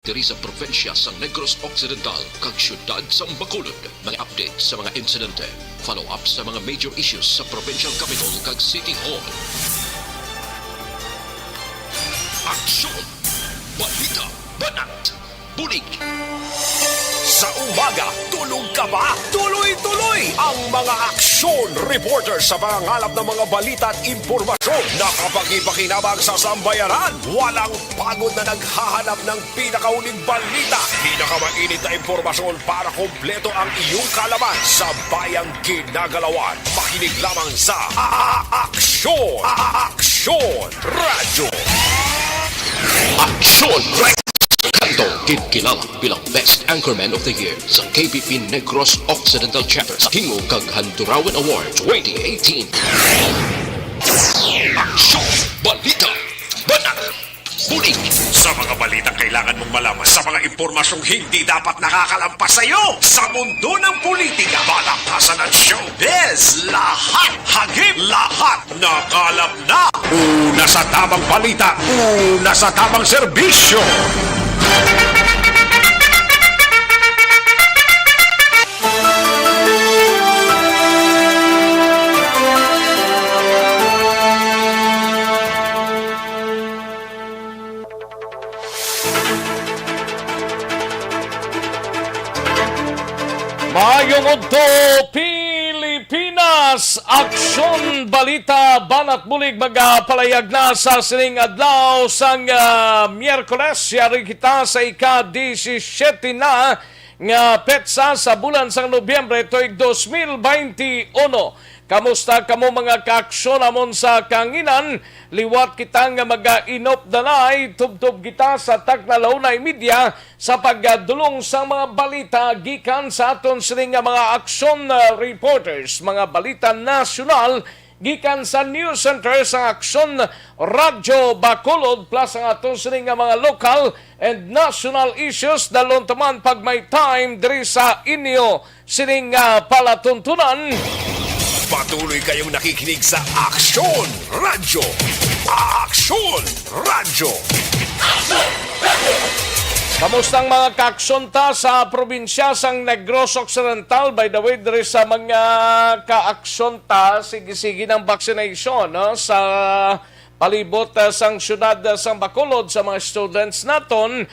diri sa probinsya sa Negros Occidental kag syudad sa Bacolod. Mga update sa mga insidente, follow-up sa mga major issues sa provincial capital kag City Hall. Aksyon! Balita! Banat! Bulig! Sa umaga, tulog ka ba? Tuloy-tuloy ang mga aksyon reporters sa mga ngalap ng mga balita at impormasyon na kapag-ipakinabang sa sambayanan. Walang pagod na naghahanap ng pinakauling balita. Pinakamainit na impormasyon para kompleto ang iyong kalaman sa bayang kinagalawan. Makinig lamang sa Aksyon! Aksyon Radio! Aksyon! Cantong kilala bilang Best Anchorman of the Year sa KBP Negros Occidental Chapter sa Tingog kag Handurawan Award 2018. Aksyon! Balita! Banat! Bulig! Sa mga balitang kailangan mong malaman, sa mga impormasyong hindi dapat nakakalampas sa iyo, sa mundo ng politika, balakasan at showbiz, lahat hagip, lahat nakalap na. Una sa tamang balita, una sa tamang serbisyo. Mayong udto Pilipinas, Aksyon Balita Banat Bulig magapalayag na sa sining adlaw sang Miyerkules. Yari kita sa ika-17 na nga petsa sa bulan sang Nobyembre tuig 2021. Kamusta kamo mga kaaksyon amon sa kanginan? Liwat kita nga mag-inop danay, tubtob kita sa tagnalaw na media sa pagdulong sa mga balita gikan sa aton sining nga mga aksyon reporters, mga balita nasyonal gikan sa news center sa Aksyon Radyo Bacolod plus ang aton sining nga mga local and national issues dalon taman pag may time diri sa inyo sining palatuntunan. Patuloy kayong nakikinig sa Aksyon Radyo. Aksyon Radyo. Kamustang mga kaaksyon ta sa probinsya sang Negros Occidental? By the way, diri sa mga kaaksyon ta, sige-sige ng vaccination no? Sa palibot sang syudad sang Bacolod sa mga students naton.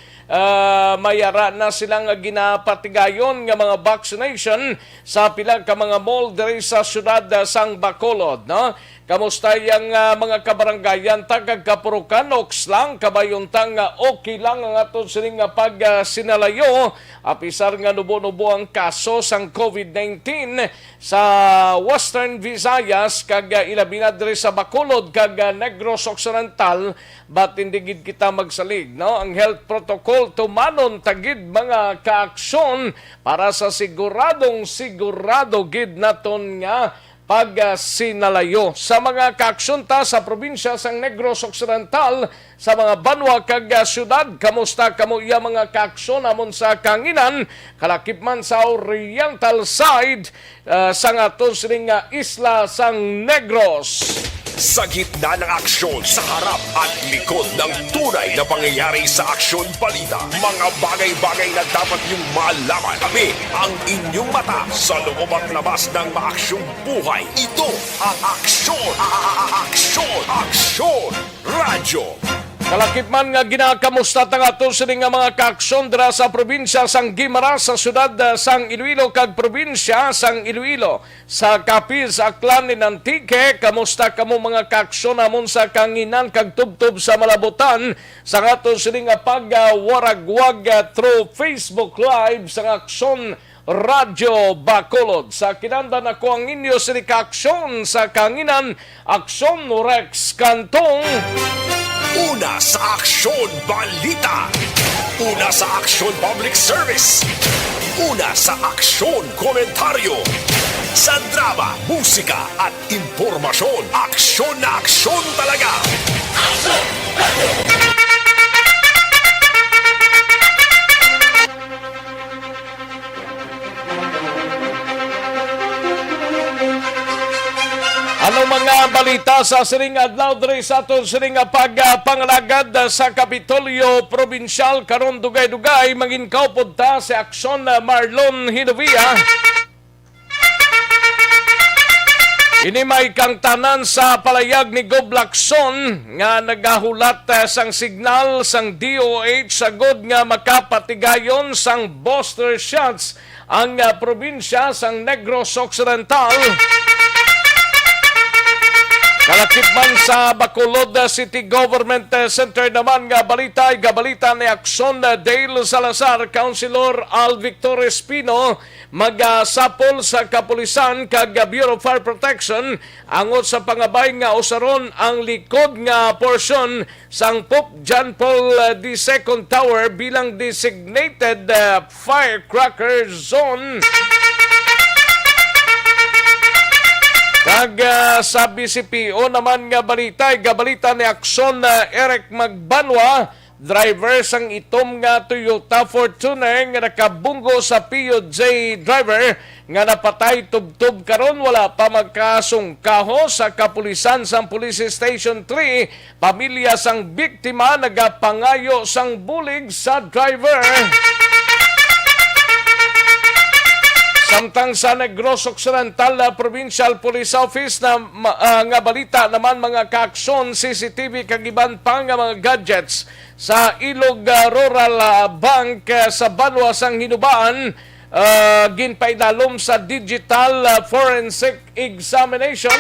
Mayara na silang ginapatigayon nga mga vaccination sa pila ka mga mall diri sa syudad sang Bacolod, no? Kamusta yang mga kabaranggayan tagag kapurukan oks lang kabayontang okay lang ang aton sining pag sinalayo apisar nga nubo-nubo ang kaso sang COVID-19 sa Western Visayas kag ilabi na diri sa Bacolod kag Negros Occidental. But hindi gid kita magsalig, no? Ang health protocol tumanon tagid mga kaaksyon para sa sigurado gid naton nga pag sinalayo sa mga kaaksyon ta sa probinsya sang Negros Occidental sa mga banwa kag syudad. Kamusta kamo iya mga kaaksyon amon sa kanginan kalakip man sa oriental side sang aton sining isla sang Negros. Sa gitna ng aksyon, sa harap at likod ng tunay na pangyayari sa Aksyon Balita, mga bagay-bagay na dapat niyong malaman. Kami ang inyong mata sa loob at labas ng maaksyong buhay. Ito ang Aksyon! Aksyon! Aksyon! Radyo! Kalakip man nga ginakamusta tang aton sining nga mga kaaksyon dira sa probinsya sang Guimaras sa syudad sang Iloilo kag probinsya sang Iloilo sa Capiz, Aklan ni Antique. Kamusta kamo mga kaaksyon amon sa kanginan kag tubtob sa malabutan sa aton sining nga pagwaragwag through Facebook Live sa Aksyon Radyo Bacolod. Sa kinanda na ko ang inyo sining kaaksyon sa kanginan, Aksyon Rex Cantong. Una sa Aksyon Balita. Una sa Aksyon Public Service. Una sa Aksyon Komentaryo. Sa drama, musika at impormasyon. Aksyon na aksyon talaga. Ano man mga balita sa sining adlaw diri sa aton sining pagpangalagad sa Kapitolyo Provincial karon dugay-dugay manginkaw pod ta si Aksyon Marlon Hinovia. Ini may kang tanan sa palayag ni Goblakson nga nagahulat sang signal sang DOH sagod nga makapatigayon sang booster shots ang probinsya sang Negros Occidental. Kalakip man sa Bacolod City Government Center naman nga balita ay gabalita ni Aksyon Dale Salazar, Councilor Al Victor Espino, magasapol sa kapulisan kag Bureau of Fire Protection angot sa pangabay nga usaron ang likod nga porsyon sang Pope John Paul II Tower bilang designated firecracker zone. Kag sa BCPO naman nga balita, gabalita ni Aksyon Eric Magbanwa, driver sang itom nga Toyota Fortuner nga nakabunggo sa POJ driver nga napatay tubtob karon wala pa magkasungkaho sa kapulisan sang Police Station 3. Pamilya sang biktima nagapangayo sang bulig sa driver. Samtang sa Negros Occidental Provincial Police Office na nga balita naman mga kaaksyon, CCTV kagiban pa nga mga gadgets sa Ilog Rural Bank sa Banwa sang Hinubaan ginpaidalom sa digital forensic examination.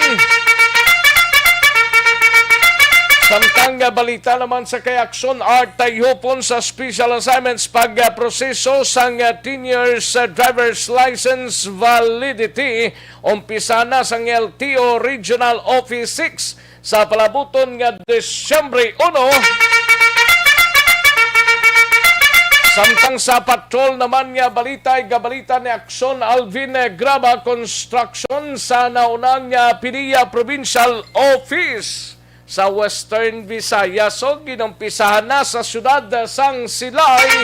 Samtang balita naman sa kay Aksyon Art Tayhopon sa special assignments pagproseso sang 10 years driver's license validity umpisa na sang LTO Regional Office 6 sa palabuton nga Desyembre 1. Samtang sa patrol naman nga balita ay gabalita ni Aksyon Alvin Graba Construction sa naunang PDEA Provincial Office sa Western Visayas. So, ginumpisahan na sa syudad sang Silay.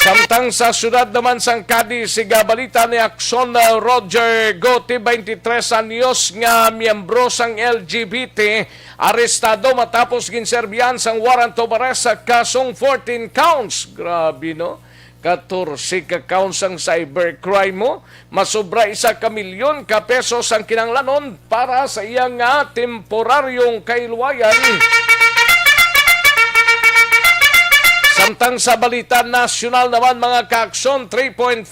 Samtang sa syudad naman sang Cadiz, sigabalita ni Aksyon Roger Gotti, 23 anyos nga miyembro sang LGBT, arestado matapos ginserbihan sang warrant of arrest sa kasong 14 counts. Grabe, no? 14 ka counts ang cybercrime mo, masobra 1 milyon ka pesos ang kinanglanon para sa iyang temporaryong kailwayan. Samtang sa balita nasyonal naman mga kaaksyon, 3.5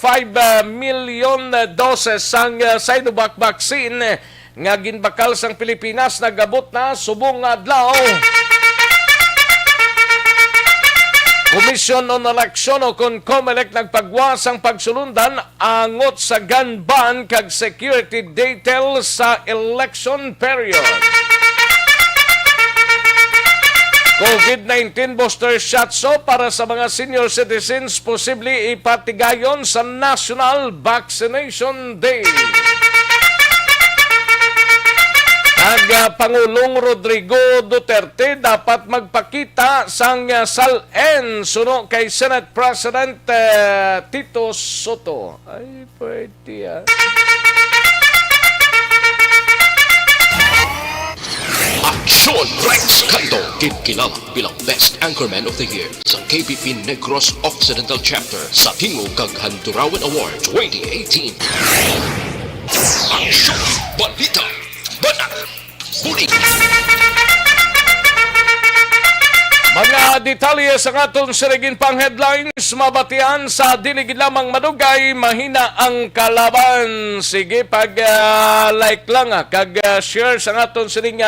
milyon doses ang Sinovac vaccine nga ginbakal sang Pilipinas nagabot na subong adlaw. Commission on Election o kung COMELEC nagpagwas ang pagsulundan angot sa gun ban kag security detail sa election period. COVID-19 booster shots para sa mga senior citizens posible ipatigayon sa National Vaccination Day. Pangulong Rodrigo Duterte dapat magpakita sang salen suno kay Senate President Tito Soto. Ay, pwede Aksyon Rex Cantong, kinkilang bilang Best Anchorman of the Year sa KPP Negros Occidental Chapter sa Tingog kag Handurawan Award 2018. Aksyon Balita Banat Bulig. Mga detalye sa aton sirigin pang headlines, mabatian sa diligid lamang madugay, mahina ang kalaban. Sige, like lang kag share sa aton siring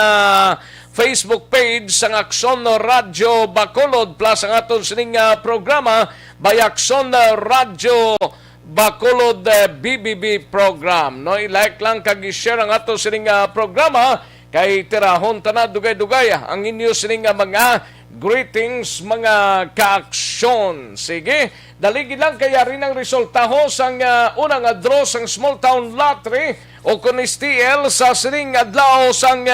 Facebook page sang Aksyon Radyo Bacolod plus ang aton siring programa by Aksyon Radyo Bacolod BBB program. No, i-like lang kag i-share ang aton siring programa kay tirahon tanan dugay-dugay ang inyo sining mga greetings mga kaaksyon. Sige, daligid lang kaya rin ang resultaho sang unang draw sang Small Town Lottery o kung STL sa sining adlaw sang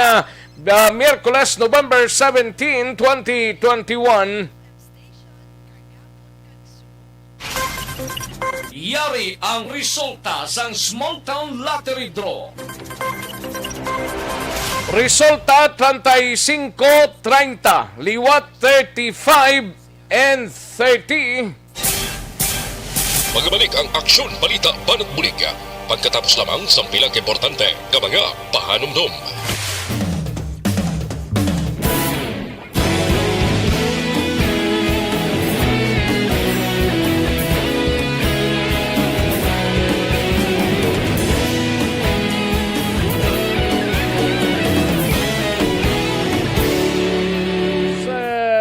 Miyerkules, November 17, 2021. Yari ang resulta sang Small Town Lottery Draw. Resulta 35-30, liwat 35 and 30. Magbalik ang Aksyon, Balita, Banat, Bulig. Pagkatapos lamang sa pilang importante nga mga pahanumdum.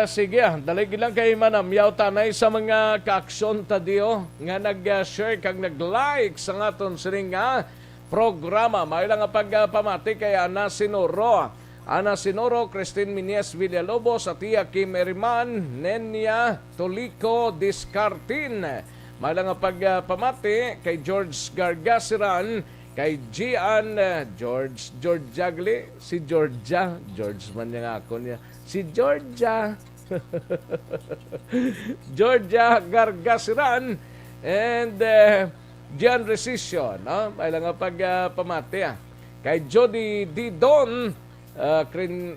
Sige, dalagi lang kay Manam yaw tanay sa mga kaaksyon tadio nga nag-share kag nag-like sa ngaton sining nga programa. May lang nga pagpamati kay Ana Sinoro. Ana Sinoro, Christine Minies Villalobos at Tia Kim Eriman, Nenya Tolico Discartin. May lang nga pagpamati kay George Gargasiran, kay Gian George Jagli, si Georgia, George man niya ako niya, si Georgia. Georgia Gargasiran and Gian Resisyon, no? May lang nga pagpamati kay Jody Didon,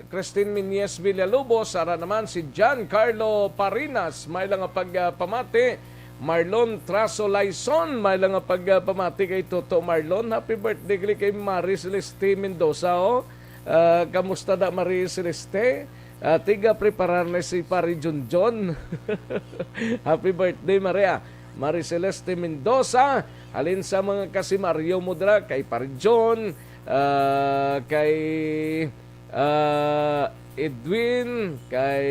Christine Minies Villalobos, ara naman si Giancarlo Parinas, may lang nga pagpamati. Marlon Traso Laison, may lang nga pagpamati kay Toto Marlon. Happy birthday kay Marie Celeste Mendoza. Kamusta da Marie Celeste? Tiga preparar na si Pari Junjon. Happy birthday Maria. Marie Celeste Mendoza. Halin sa mga kasi Mario Mudra, kay Pari John, kay Edwin, kay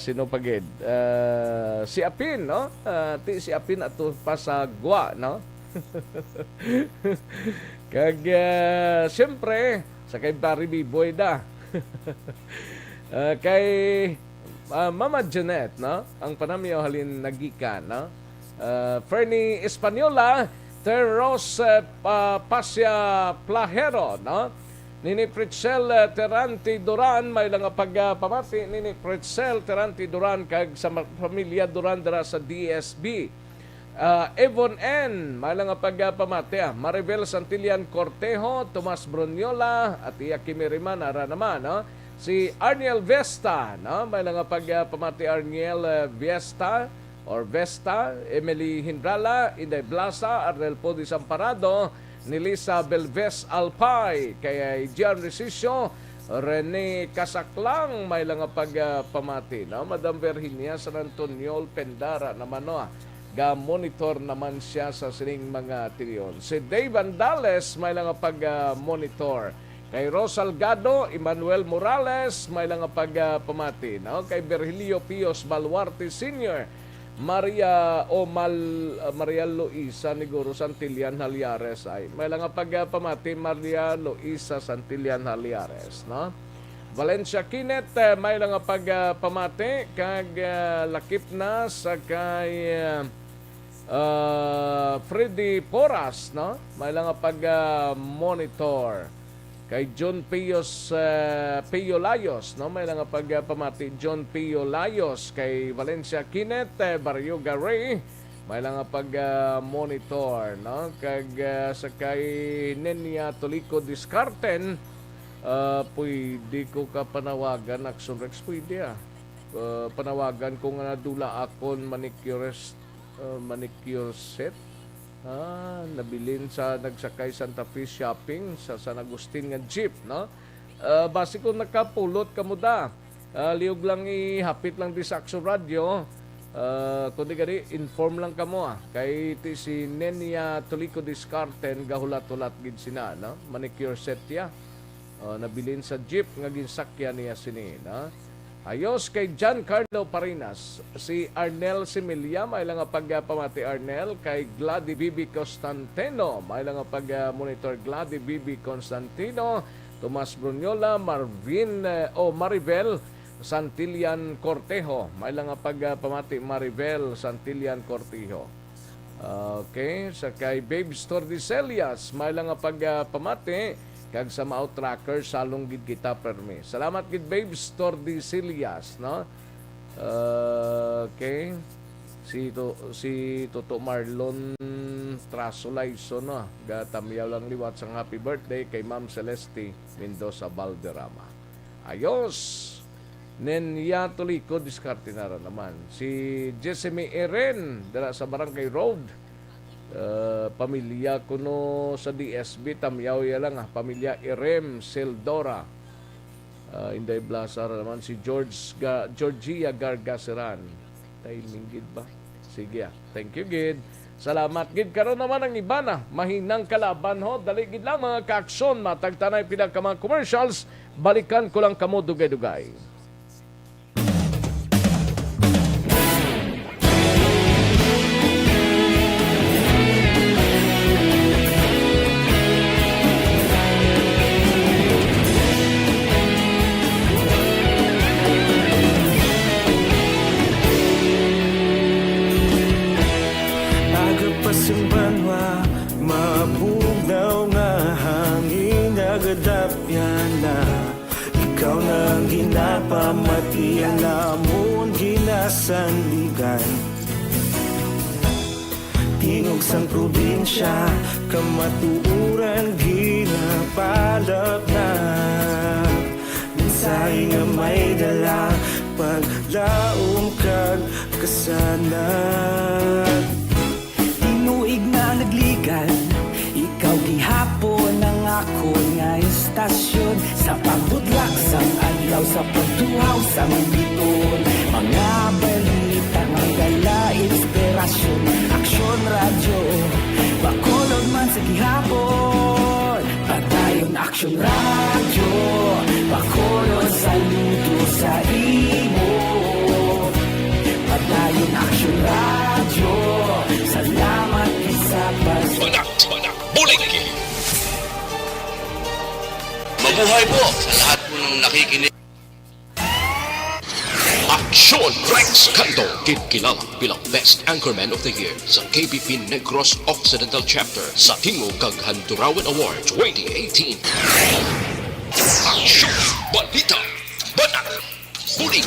sino pagid? Si Apin, no? Si Apin ato pa sa Gwa, no? Kag siyempre sa kay Barry Biboy da. Kay Mama Janet, no? Ang panamyo halin nagikan, no? Fernie Española, Teros Pasya Plahero, no? Nini Pritzel Terante Duran, may lang pagpamati Nini Pritzel Terante Duran kag sa pamilya Duran dara sa DSB. Evon N, may lang pagpamati Maribel Santillan Cortejo, Tomas Brunyola at Iya Kimiriman ara naman, no? Si Arniel Vesta, no? May lang pagpamati Arniel Vesta or Vesta, Emily Hindrala, Inday Blasa, Arnel Podi Samparado, Nilisa Belves Alpay, kay Gian Resisyo, Rene Casaclang, may lang pagpamati, no? Madam Virginia San Antonio Pendara naman, no? Ga-monitor naman siya sa sining mga tiriyon. Si Dave Andales, may lang pag-monitor. Kay Rosalgado, Emmanuel Morales, may lang pagpamati, no? Kay Virgilio Pios Baluarte Sr., Maria Luisa Niguro Santillan Haliares ay may lang pagpamati Maria Luisa Santillan Haliares, no? Valencia Kinet, may lang pagpamati kag lakip na sa kay Freddy Poras, no? May lang pag-monitor kay John Pios Pio Layos, no? May lang pagpamati John Pio Layos, kay Valencia Kinet, Barrio Garay, may lang pag-monitor, no? Kag sa kay Nenya Tolico Discarten, pwede ko ka panawagan Aksyon Rex, pwede panawagan ko nga nadula akon manicure set. Nabilin sa nagsakay Santa Fe shopping sa San Agustin nga jeep, no? Basi ko nakapulot kamo da. Liog lang ihapit lang di sa Aksyon Radio. Kundi gari inform lang kamo kay si Nenya Tolico Discarten gahulat-ulat gid sina, no? Manicure set ya. Nabilin sa jeep nga ginsakyan niya sini, no? Ayos kay Giancarlo Parinas, si Arnel Similia, may lang pagpamati Arnel, kay Glady Bibi Constantino, may lang pag-monitor Glady Bibi Constantino, Tomas Brunyola, Maribel Santillan Cortejo, may lang pagpamati Maribel Santillan Cortejo. Okay, sa kay Babes Tordicelias, may lang pagpamati kag sa Mao Tracker salong gid kita permi. Salamat gid Babes Tordicelias, no? Okay. Si Toto Marlon Trasolaiso no. Gatamyaw lang liwat sang happy birthday kay Ma'am Celeste Mendoza Valderrama. Ayos. Nenya Tulico diskarte na rin naman. Si Jessime Eren dala sa Barangay Road. Pamilya ko no sa DSB tamyaw ya lang pamilya Erem Seldora. Inday Blasar naman si Georgia Gargaseran. Timing gid ba? Sige thank you gid. Salamat gid karon naman ang iba na mahinang kalaban ho. Dali gid lang mga kaaksyon matagtanay pila ka mga commercials. Balikan ko lang kamo dugay-dugay. Mabugnaw nga hangin nagadapyan na ikaw nang ginapamatian namon ginasandigan tingog sang probinsya kamatuuran ginapalap na minsay nga may dala paglaom kag kasanat tinuig na nagligan ikaw gihapon ang ako nga istasyon sa pagbudlak sang adlaw sa pagtuhaw sa biton mga balita nga dala inspirasyon aksyon radyo bakolog man sa gihapon padayon aksyon radyo bakolog saludo sa imo padayon aksyon radyo salamat isa Banat, Bulig! Mabuhay po sa lahat po ng nakikinig. Aksyon Rex Cantong, kilala bilang Best Anchorman of the Year sa KBP Negros Occidental Chapter sa Tingog kag Handurawan Award 2018. Aksyon, Balita, Banat, Bulig!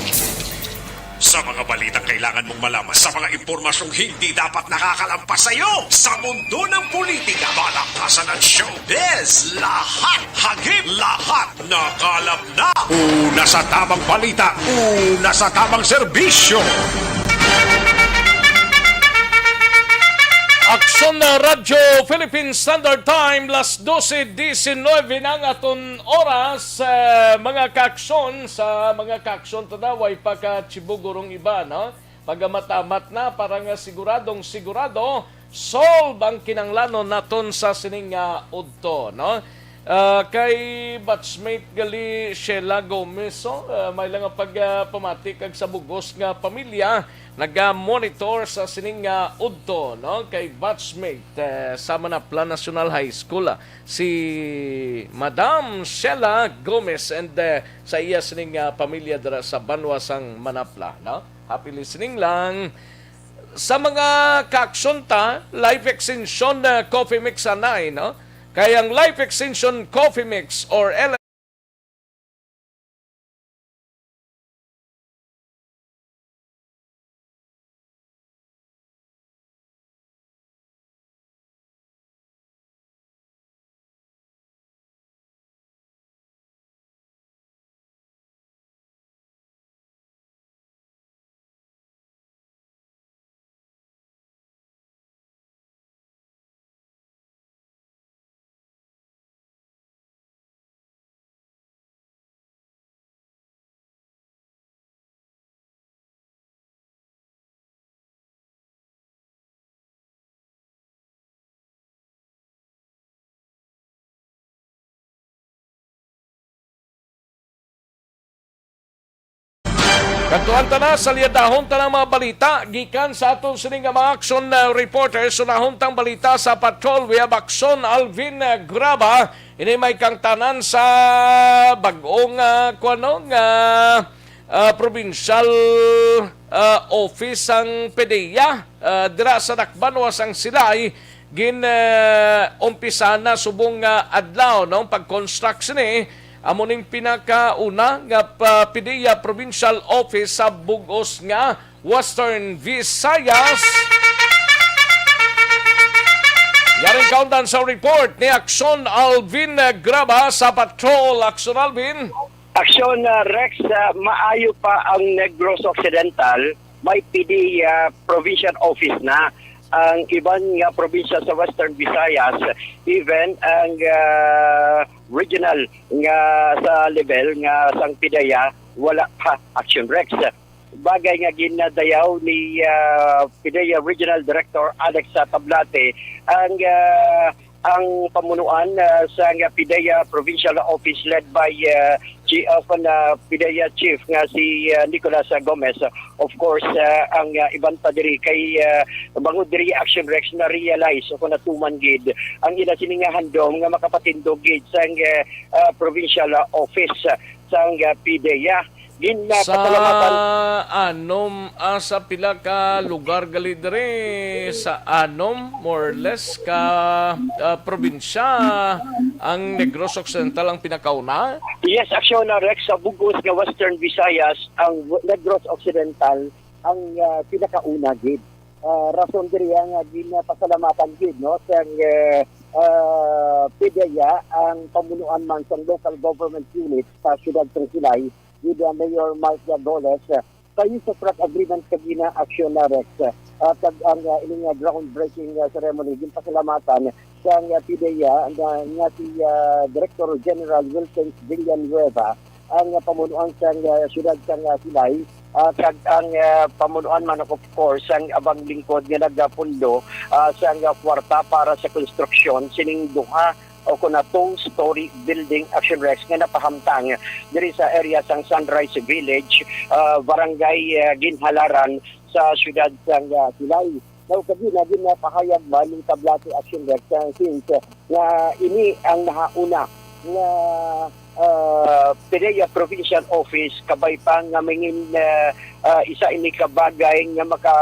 Sa mga balitang kailangan mong malaman, sa mga impormasyong hindi dapat nakakalampas sa iyo, sa mundo ng politika, balakasan at showbiz, lahat hagip, lahat nakalap na. Una sa tamang balita, una sa tamang serbisyo. Aksyon na Radyo Philippine Standard Time, las 12:19 ng aton oras, mga kaaksyon, sa mga kaaksyon tadaway pagkachibugurong iba, no? Pagmatamat na, parang siguradong sigurado, solve ang kinanglanon naton sa sining udto, no? Kay batchmate gali Sheila Gomez, may lang pagpamatik kag sa bugos nga pamilya, naga-monitor sa sining udto, no? Kay batchmate sa Manapla National High School, si Madam Sheila Gomez and sa iya sining pamilya dara sa Banwasang Manapla, no? Happy listening lang. Sa mga kaaksyon ta, life extension coffee mix anay, no? Kaya ang Life Extension Coffee Mix or kantuan na sa liyadahon tanang mga balita gikan sa atong sining mga action reporters sunahon tang balita sa patrol we have Aksyon Alvin Graba ini may kang tanan sa bag-ong provincial office ang PDEA dira sa Dakbanwas ang Silay umpisa na subong adlaw no pag-construct ni amo ning pinakauna nga PDEA Provincial Office sa bugos nga Western Visayas. Yaring kauntan sa report ni Aksyon Alvin Graba sa Patrol. Aksyon Alvin. Aksyon Rex, maayo pa ang Negros Occidental, may PD provincial office na. Ang ibang probinsya sa Western Visayas, even ang regional nga sa level nga sang PIDEA, wala pa. Aksyon Rex. Bagay nga ginadayaw ni PIDEA Regional Director Alex Tablate ang pamunuan sa PIDEA Provincial Office led by PIDEA Chief nga si Nicolas Gomez. Of course, ang ibang pa diri kay bangod diri Action Rex na realize o natuman gid ang ila sininga handom nga makapatindog gid sa provincial office sa PIDEA. Sa anom sa pila ka lugar gali diri sa anom more or less ka probinsya ang Negros Occidental ang pinakauna. Yes, Aksyon Rex, sa bugos nga Western Visayas ang Negros Occidental ang pinakauna gid. Rason diri nga ginapasalamatan gid no sa PIDEA ang pamunuan man sa local government unit sa siyudad ng Silay with Mayor Mark Doles kayo sa track agreement kagina Aksyon Rex at ang ining groundbreaking ceremony din pasalamatan sa PIDEA nga si Director General Wilson Villanueva ang pamunuan sa siyudad ng Silay kag ang pamunuan man of course ang abang lingkod nga nagapundo sa kwarta para sa construction sining duha o kuna 2-story building Action Rex nga napahamtang diri sa area sang Sunrise Village, barangay Ginhalaran sa siyudad sang Silay. Now kadina din napahayag man ng Tablate Action Rex since nga ini ang nahauna nga PIDEA Provincial Office kabay pa nga mingin isa ini kabagay nga maka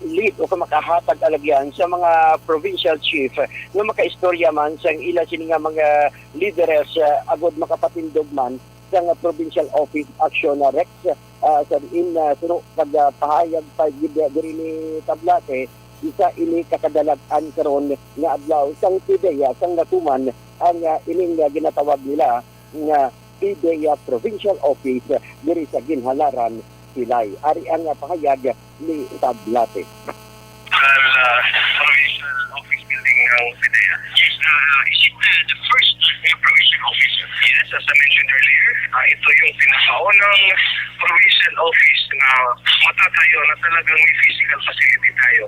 lead o makahatag alagyan sa mga provincial chief nga makaistorya man sa ila sini nga mga leaders agod makapatindog man sa provincial office Action Rex sa in suno pagpahayag pa diri ni Tablate isa ini kakadalag-an karon nga adlaw sang PIDEA sang natuman ang ining ginatawag nila nga PIDEA Provincial Office diri sa Ginhalaran Silay. Ari ang pahayag ni Tablate. Provincial office building ng PIDEA. Yes, is it the first provincial office? Yes, as I mentioned earlier, ito yung pinakaunang provincial office na matatayo na talagang may physical facility tayo.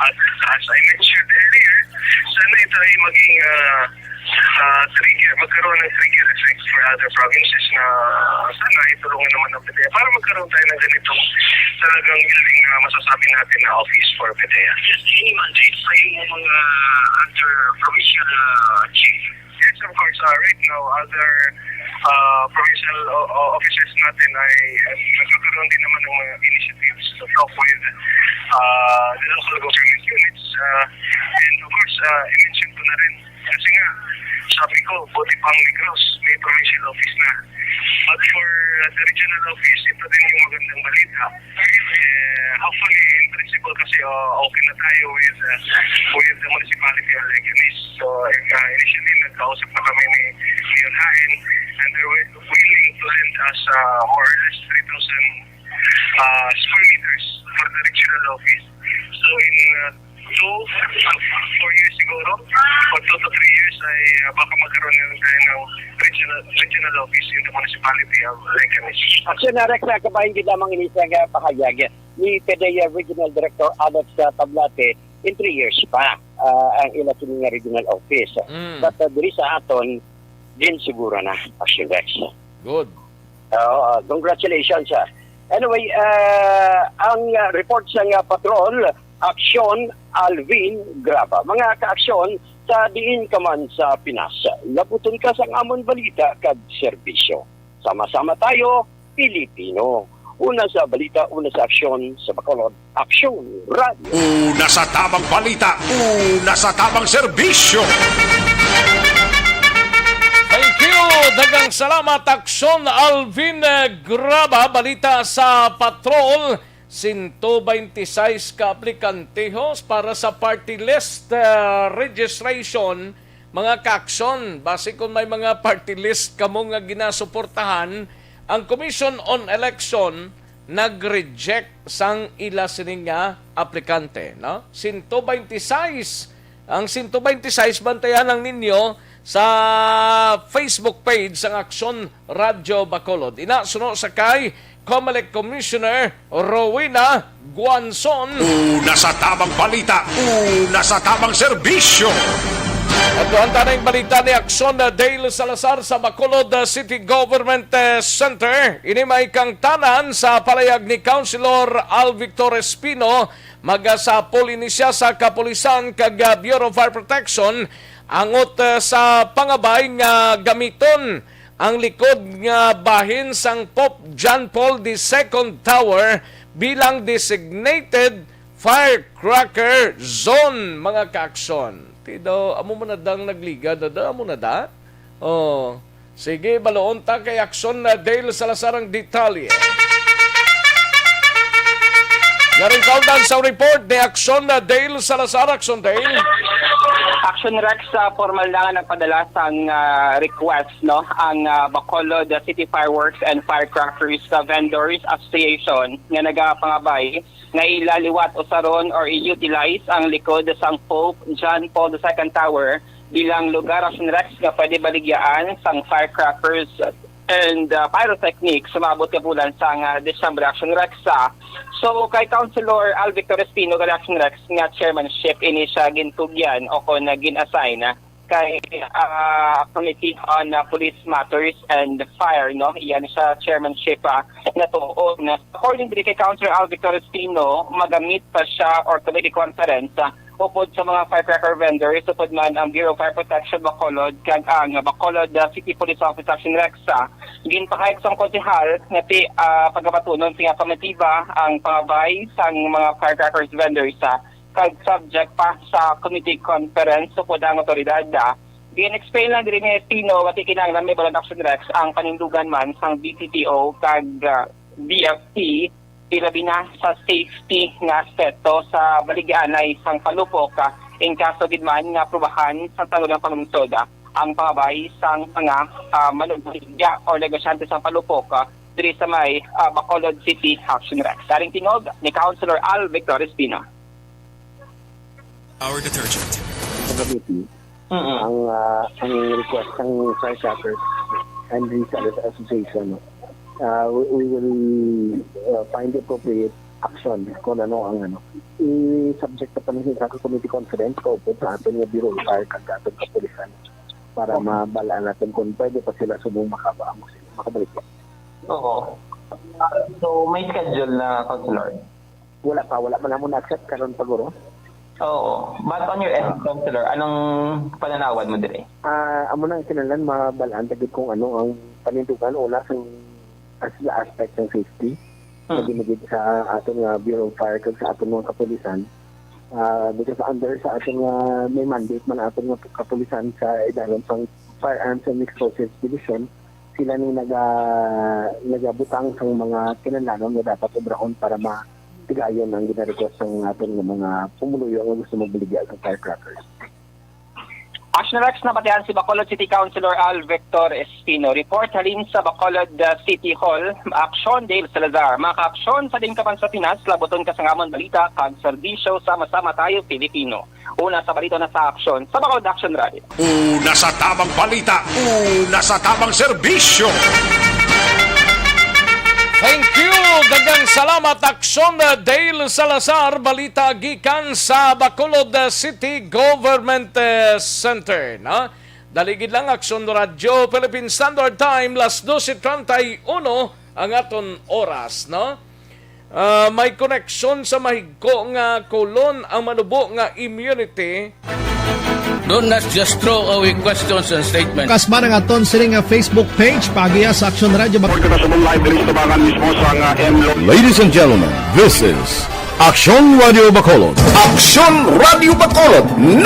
At as I mentioned earlier, sana ito ay maging magkaroon ng trigger effect for other provinces na sana itulungan naman ng PIDEA para magkaroon tayo ng ganitong talagang building na masasabi natin na office for PIDEA. Yes, any mandate sa yung mga other provincial chief? Yes, of course. Right now, other provincial offices natin ay nagkakaroon din naman ng mga initiatives to talk with the local government units. And of course, i-mention ko na rin kasi nga, sabi ko, buti pang Negros, may provincial office na. But for the regional office, ito din yung magandang balita. Hopefully, in principle kasi okay na tayo with the municipality elections. So, initially, nagkausap na kami ni Mayor Hain and they're willing to lend us more or less 3,000 square meters for the regional office. So, in 4 years siguro, or 2 to 3 years ay baka magkaroon na tayo ng regional office in the municipality of Lecanis. Aksyon Rex, kabahin din lamang inisang pahayag ni PIDEA Regional Director Alex Tablate in 3 years pa ang ila sining regional office. But diri sa aton, din siguro na Aksyon Rex. Good. Congratulations. Anyway, ang report sa patrol, Aksyon Alvin Graba. Mga kaaksyon sa diin ka man sa Pinas. Labuton ka sa amon balita kag serbisyo. Sama-sama tayo, Pilipino. Una sa balita, una sa aksyon, sa Bacolod, Aksyon Radio. Una sa tamang balita, una sa tamang serbisyo. Thank you, Dagang salamat, Aksyon Alvin Graba. Balita sa patrol, 126 ka aplikantehos para sa party list registration. Mga kaaksyon, base kung may mga party list kamo nga ginasuportahan, ang Commission on Election nag-reject sang ila sining nga aplikante. No? 126. Ang 126, bantayan lang ninyo sa Facebook page ng Aksyon Radyo Bacolod. Inasuno sa kay COMELEC Commissioner Rowena Guanzon. Una sa tamang balita, una sa tamang serbisyo. At doon tanay balita ni Aksyon Dale Salazar sa Bacolod City Government Center. Ini may kang tanan sa palayag ni Councilor Al Victor Espino. Magasapol ini siya sa kapulisan kag Bureau of Fire Protection angot sa pangabay nga gamiton ang likod nga bahin sang Pope John Paul II Tower bilang designated firecracker zone, mga kaaksyon. Tido, amo mo na dang nagliga, amo na da? Oh, sige, baloon ta kay Aksyon Dale Salazar ang detalye. Yaring countdown sa report ni Aksyon Dale Salazar. Aksyon Dale. Action Rex, formal na nagpadala sang request, no, ang Bacolod City Fireworks and Firecrackers Vendors Association nga nagapangabay nga ilaliwat usaron or i-utilize ang likod sang Pope John Paul II Tower bilang lugar, Action Rex, nga pwede baligyaan sang firecrackers and pyrotechnics sumabot ka bulan sa December, Action Rex. So kay Councilor Al Victor Espino kay Action Rex nga chairmanship ini siya gintugyan o kon gin-assign kay Committee on Police Matters and Fire, no, iyan siya chairmanship na tuon. According to kay Councilor Al Victor Espino, magamit pa siya or committee conference upod sa mga firecracker vendors, upod man ang Bureau of Fire Protection Bacolod kag ang Bacolod City Police Office Action Rex. Ginpahayag sa konsehal nga ti pagabatunon sa komitiba ang pangabay sang mga firecrackers vendors kag subject pa sa committee conference upod ang otoridad. Gin-explain lang din ni Espino at ikinanglan may Bacolod Action Rex ang panindugan man sang BPTO kag BFP ilabi na sa safety nga aspekto sa baligyanay sang palupok in kaso gidman nga aprobahan sa tanungang panglungsod ang pangabay sang mga manunuligya o negosyante sang palupok diri sa may Bacolod City Action Rex. Daring tingog ni Councilor Al Victor Espino. Our detergent. Sa Cavite, ang request ng Firecrackers and Resellers Association, we will find the appropriate action kung ano ang i-subject na pa ng committee conference ko po sa atin yung Bureau of Fire kag ating kapulisan para mabalaan natin kung pwede pa sila subong makabalik. Oo. So may schedule na, Councilor? Wala man naman na-accept karon paguro. Oo. But on your end, Councilor, anong pananawan mo dire? Amo na kinalan mabalaan tagid kung ano ang panindugan una sa aspect ng safety na ginagid sa atong Bureau of Fire kag sa atong mga kapulisan. Because under sa atong may mandate man atong mga kapulisan sa idaron sang Firearms and Explosives Division, sila ni nagabutang sa mga kinahanglan nga dapat obrahon para matigayon ang gina-request ng atong mga pumuluyo nga gusto magbaligya sa firecrackers. Action Rex na patihan si Bacolod City Councilor Al Victor Espino. Report halin sa Bacolod City Hall, Aksyon Dale Salazar. Mga ka-aksyon sa din kapan sa Pinas, laboton kasangamon balita, kag serbisyo, sama-sama tayo Pilipino. Una sa balita na sa aksyon, sa Bacolod Action Radio. Una sa tamang balita, una sa tamang serbisyo. Thank you! Dagang salamat, Aksyon Dale Salazar. Balita gikan sa Bacolod City Government Center. No? Daligid lang, Aksyon Radio, Philippine Standard Time, las 12:31 ang aton oras. No? May koneksyon sa mahigko nga kolon ang manubo nga immunity. Don't not just throw away questions and statements. Kasma ng aton sining Facebook page pagiya sa Aksyon Radio. Ladies and gentlemen, this is Aksyon Radio Bacolod. Aksyon Radio Bacolod, #1.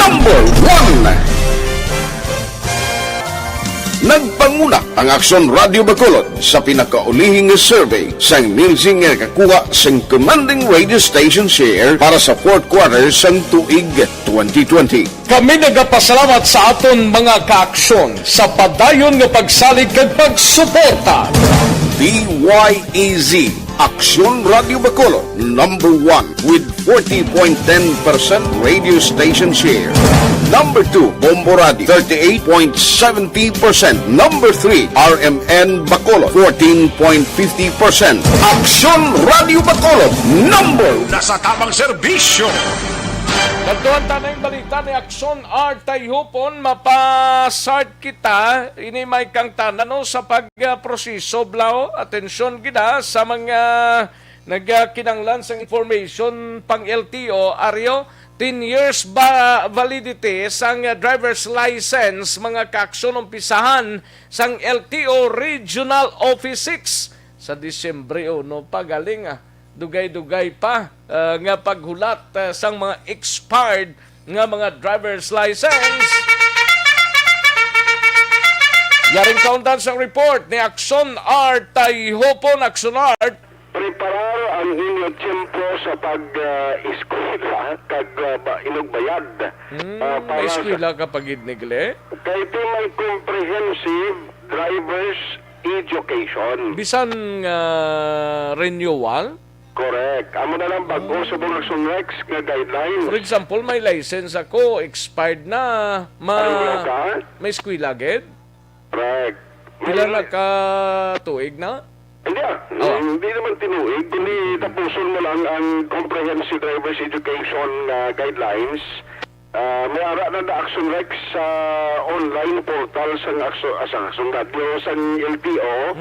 Nagpanguna ang Aksyon Radio Bacolod sa pinakaulihing survey sa nilsing nga kakuha sa commanding radio station share para sa fourth quarter sang tuig 2020. Kami nagapasalamat sa aton mga kaaksyon sa padayon nga pagsalig kag pagsuporta. DYEZ Aksyon Radio Bacolod, number 1 with 40.10% radio station share. Number 2, Bombo Radio, 38.70%. Number 3, RMN Bacolod, 14.50%. Aksyon Radio Bacolod, number Nasa tamang serbisyo. Nagtuwan ta na yung balita ni Aksyon R. Tayhupon, mapasart kita, ini may kang tanano sa pagproseso, blaw, atensyon gina sa mga nagkinanglan sa information pang LTO, Aryo, 10 years ba validity sang driver's license, mga kaaksyon umpisahan sang LTO Regional Office 6 sa Disyembre 1, pagaling dugay-dugay pa nga paghulat sang mga expired nga mga driver's license. Yaring kauntan sang report ni Aksyon R. Tayhopon. Aksyon R. Preparar ang inyong tiyempo sa pag-eskwela kag inugbayad. May eskwela kapag idnigle? Kaya ito may comprehensive driver's education. Bisan renewal? Correct. Amo na lang bago sa Aksyon Rex nga guidelines. For example, may license ako, expired na, may eskwela agad? Correct. Pila na ka tuig na? Hindi hindi naman tinuig, kundi tapuson mo lang ang comprehensive driver's education guidelines. May ara na Aksyon Rex sa online portal sa Aksyon Radio, sa LTO.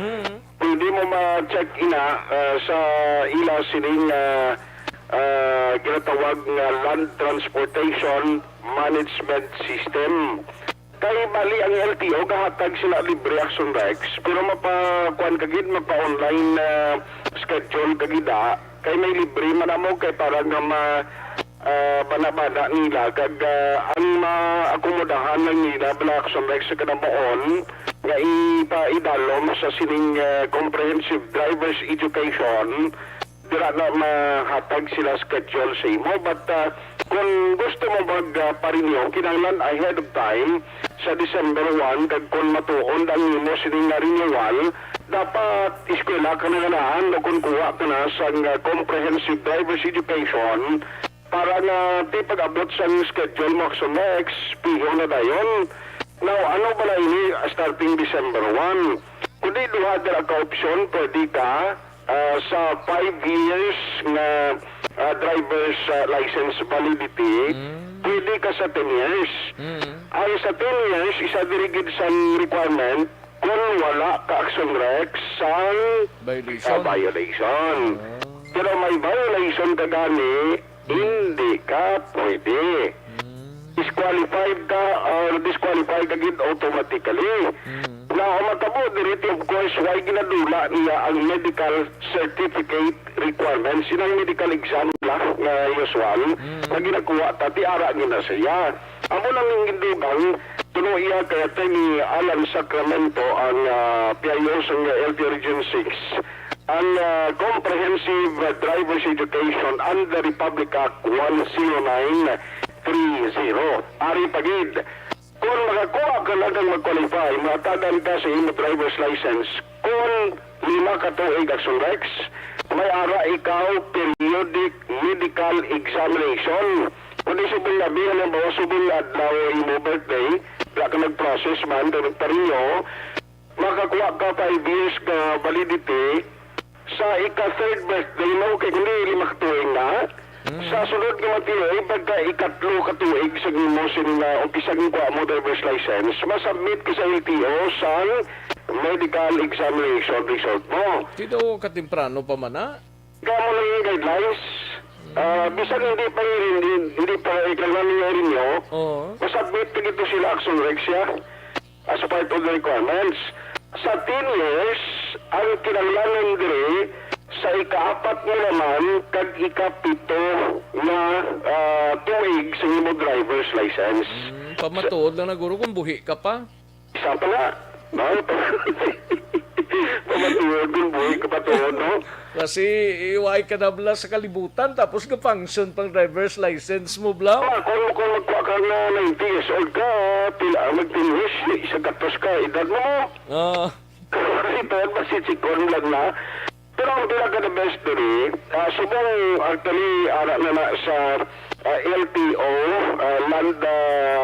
Pwede mo ma-check ina sa ila sining ginatawag nga Land Transportation Management System. Kay bali ang LTO gahatag sila libre Aksyon Rex, pero mapakuan kagid mapa-online schedule kagida kay may libre manamo kay para nga banabada nila kag ang maakomodahan lang nila bala Aksyon Rex sa kanabaon nga ipaidalom sa sining comprehensive driver's education. Dira na mahatag sila schedule sa imo, but kung gusto mo magparinyo, kinahanglan ahead of time sa December 1, kag kung matuon ang imo sining renewal, dapat eskwela ka na ganahan o kung kuha ka na sa comprehensive driver's education para na di pag-abot sa schedule mo sa next, piho na dayon. Now, ano ba na ini starting December 1? Kundi duha dira ka option, pwede ka sa 5 years na driver's license validity, pwede ka sa 10 years. Ay sa 10 years, isa dirigid sa requirement kung wala ka Aksyon Rex sa violation. Pero may violation ka gani, hindi ka pwede. Disqualified ka or disqualified ka gid automatically. Now, matabo, direct of course, why ginadula niya ang medical certificate requirements, sinang medical exam lang na usual, na ginakuha, tati ara nila siya. Amo lang yung gindugang, tulo iya kaya ni Alan Sacramento, ang PIO sa LTO Region 6, ang Comprehensive Driver's Education under Republic Act 10930. Ari pagid. Kung makakuha ka lang kang mag-qualify, matagal ka sa imo driver's license. Kung 5 ka tuig Aksyon Rex, may ara ikaw periodic medical examination. Kung di subong labihan ang bawa subong adlaw imo birthday, wala ka nag-process man, nagparinyo, makakuha ka 5 years ka validity. Sa ika-third birthday mo, kay kundi 5 ka tuig na, sa sunod nga matiyoy, pagka ikatlo katuig sa mo sinina o kisagin ko mo driver's license, masubmit ka sa LTO sa medical examination result mo. Dito katimprano pa man na? Kamo lang yung guidelines. Bisan hindi pa ikalman niya rin nyo, masubmit ka dito sila Aksyon Rex as a part of the requirements. Sa 10 years, ang kinanglanan dire, sa ika-4 mo naman, kag ika-7 na tuig sa imo driver's license. Pamatuod lang na guro kung buhi ka pa. Isa pa nga. No? Pamatuod yung buhay kapatuod, no? Kasi iway ka na bla sa kalibutan tapos ka-function pang driver's license mo bla. Kung magpa ka na 90 years old ka, magpinwis, isa gatos ka, edad mo. Ito, masitsikon lang na. Pero ang pinaka the best diri, subong actually ara na sa LTO, land...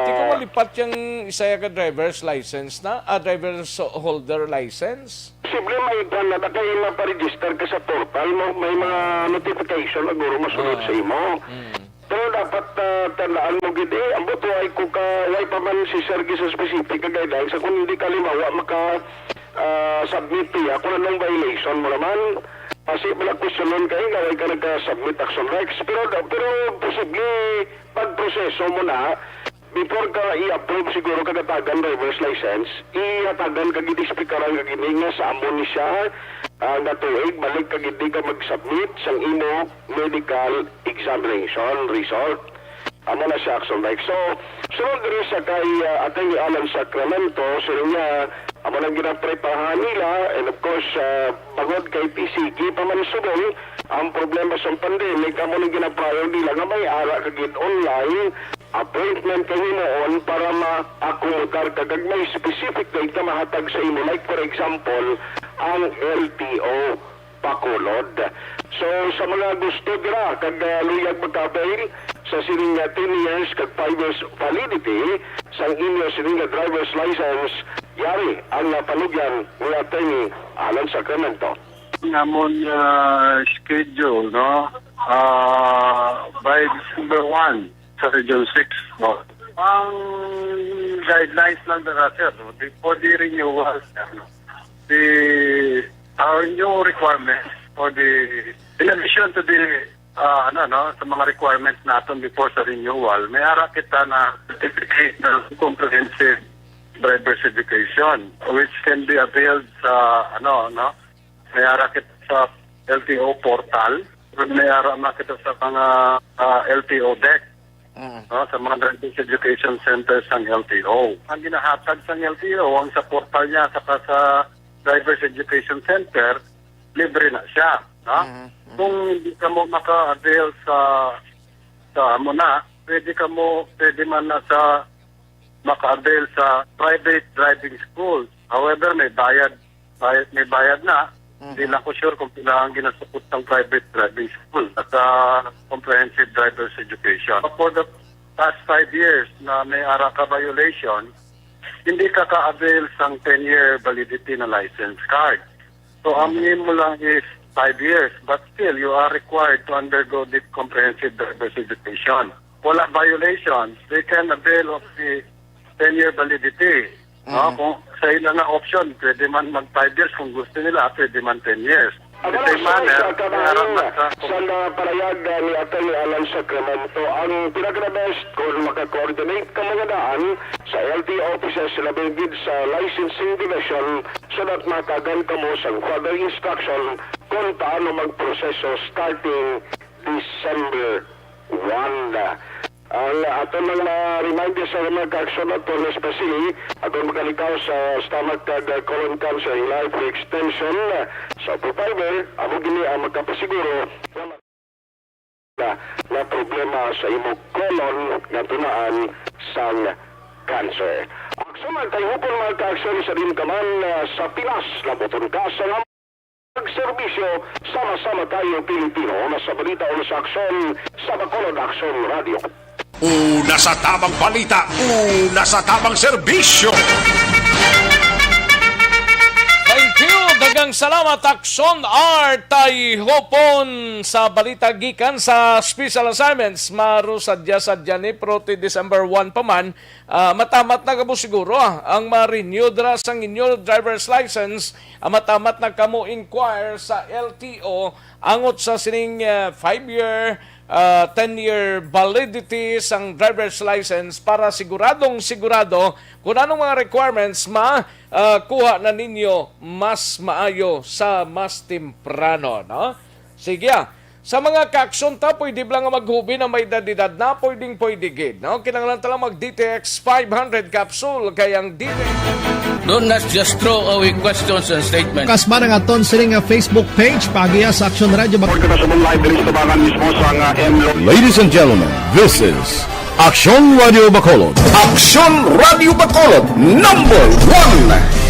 Di ko malipat yung isa ka driver's license na? Driver's holder license? Posible may ito na kayo na pa-register ka sa portal mo, may mga notification na guro masunod sa imo. Pero dapat tandaan mo gid ang buto ay kung way pa man si Sergey sa specific ka guidelines, kung hindi ka limawa submit ako na ng violation mo naman. Kasi pala questionon kayo, gawin ka nagka-submit action recs. Pero posible pag-proseso mo na, before ka i-approve siguro kagatagan driver's license, i-hatagan kagid-speakaran kagid nga sa amo ni siya na tuig, balik kagid ka mag-submit sang imo medical examination result. Amo na siya action recs. So, sunod rin sa kay Atty. Alan Sacramento, sila niya, amo nang ginaprepahan nila, and of course, pagod kay PCK, pamansubong, ang problema sa pandemic, amo nang ginaprayo nila nga may ara kagid online, appointment kayo noon para ma-akomodar kagag may specific date ka mahatag sa imo. Like for example, ang LTO Bacolod. So, sa mga gusto dira, kag luyag magkabail, sa sining 10 years kag 5 years validity sa inyo sining driver's license, yari ang panugyan ni Atty. Alan Sacramento. Namon schedule, no? By December 1 sa Region 6, no? Ang guidelines lang na sir, no? For the renewal, no? Our new requirements for the, in addition to the sa mga requirements natin before sa renewal, may ara kita na certificate na comprehensive driver's education which can be availed sa may ara kita sa LTO portal, may ara kita sa mga LTO deck, sa mga driver's education centers ng LTO. Ang ginahatag sa LTO, ang sa portal niya saka sa driver's education center, libre na siya. Kung hindi ka mo maka-avail sa pwede man na sa maka-avail sa private driving schools. However, may bayad na. Hindi lang ko sure kung kailangan ginasupot ng private driving school at comprehensive driver's education. For the past 5 years na may ARACA violation, hindi ka ka-avail sa 10-year validity na license card. So, ang minimum lang is 5 years, but still, you are required to undergo the comprehensive driver's education. Wala violations, they can avail of the 10-year validity. Kung sa ilang na option, pwede man mag 5 years kung gusto nila, pwede man 10 years. Sa palayag ni Atty. Alan Sacramento, ang pinaka-best kung makakoordinate ka mga daan sa LTO offices sila bigid sa licensing division so that makagan ka mo sa further instruction kung paano magproseso starting December 1. Ang ato nang reminder sa mga ka-aksyon at police facility, ako magalikaw sa stomach colon cancer life extension sa provider, amo gini ang magkapasiguro na problema sa imong colon nga tunaan sang cancer. Aksyon man tayo hupon mga ka-aksyon sa rin kaman sa Pinas, laboton ka sa pagserbisyo, sama-sama tayo Pilipino na sa balita o sa aksyon sa Bacolod Aksyon Radio. Una sa tamang balita, una sa tamang serbisyo. Thank you! Dagang salamat, Aksyon R. Hopon sa balita gikan sa special assignments. Maru sadya ni Proti December 1 pa man. Matamat na kamo siguro ang ma-renew dra sang inyo driver's license. Matamat na kamo inquire sa LTO angot sa sining 5-year 10-year validity sang driver's license para sigurado kung anong mga requirements kuha na ninyo mas maayo sa mas temprano, no? Sige, Sa mga kaaksyon ta, pwede lang nga maghubi na may dadidad na, pwede gid. No? Kinanglan talang mag-DTX 500 capsule, kayang DTX. Do not just throw away questions and statements. Kasma ng aton siling Facebook page, pagiya sa Aksyon Radio Bacolod. Ladies and gentlemen, this is Aksyon Radio Bacolod. Aksyon Radio Bacolod, number 1!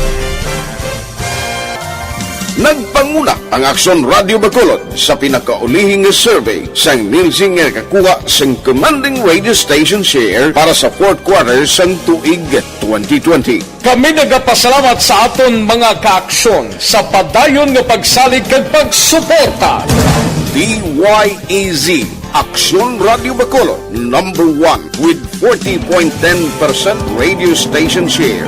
Nagpanguna ang Aksyon Radio Bacolod sa pinakaulihing survey sang nilsing nga kakuha sang commanding radio station share para sa fourth quarter sang tuig 2020. Kami nagapasalamat sa aton mga kaaksyon sa padayon nga pagsalig kag pagsuporta. DYEZ Aksyon Radio Bacolod, number 1 with 40.10% radio station share.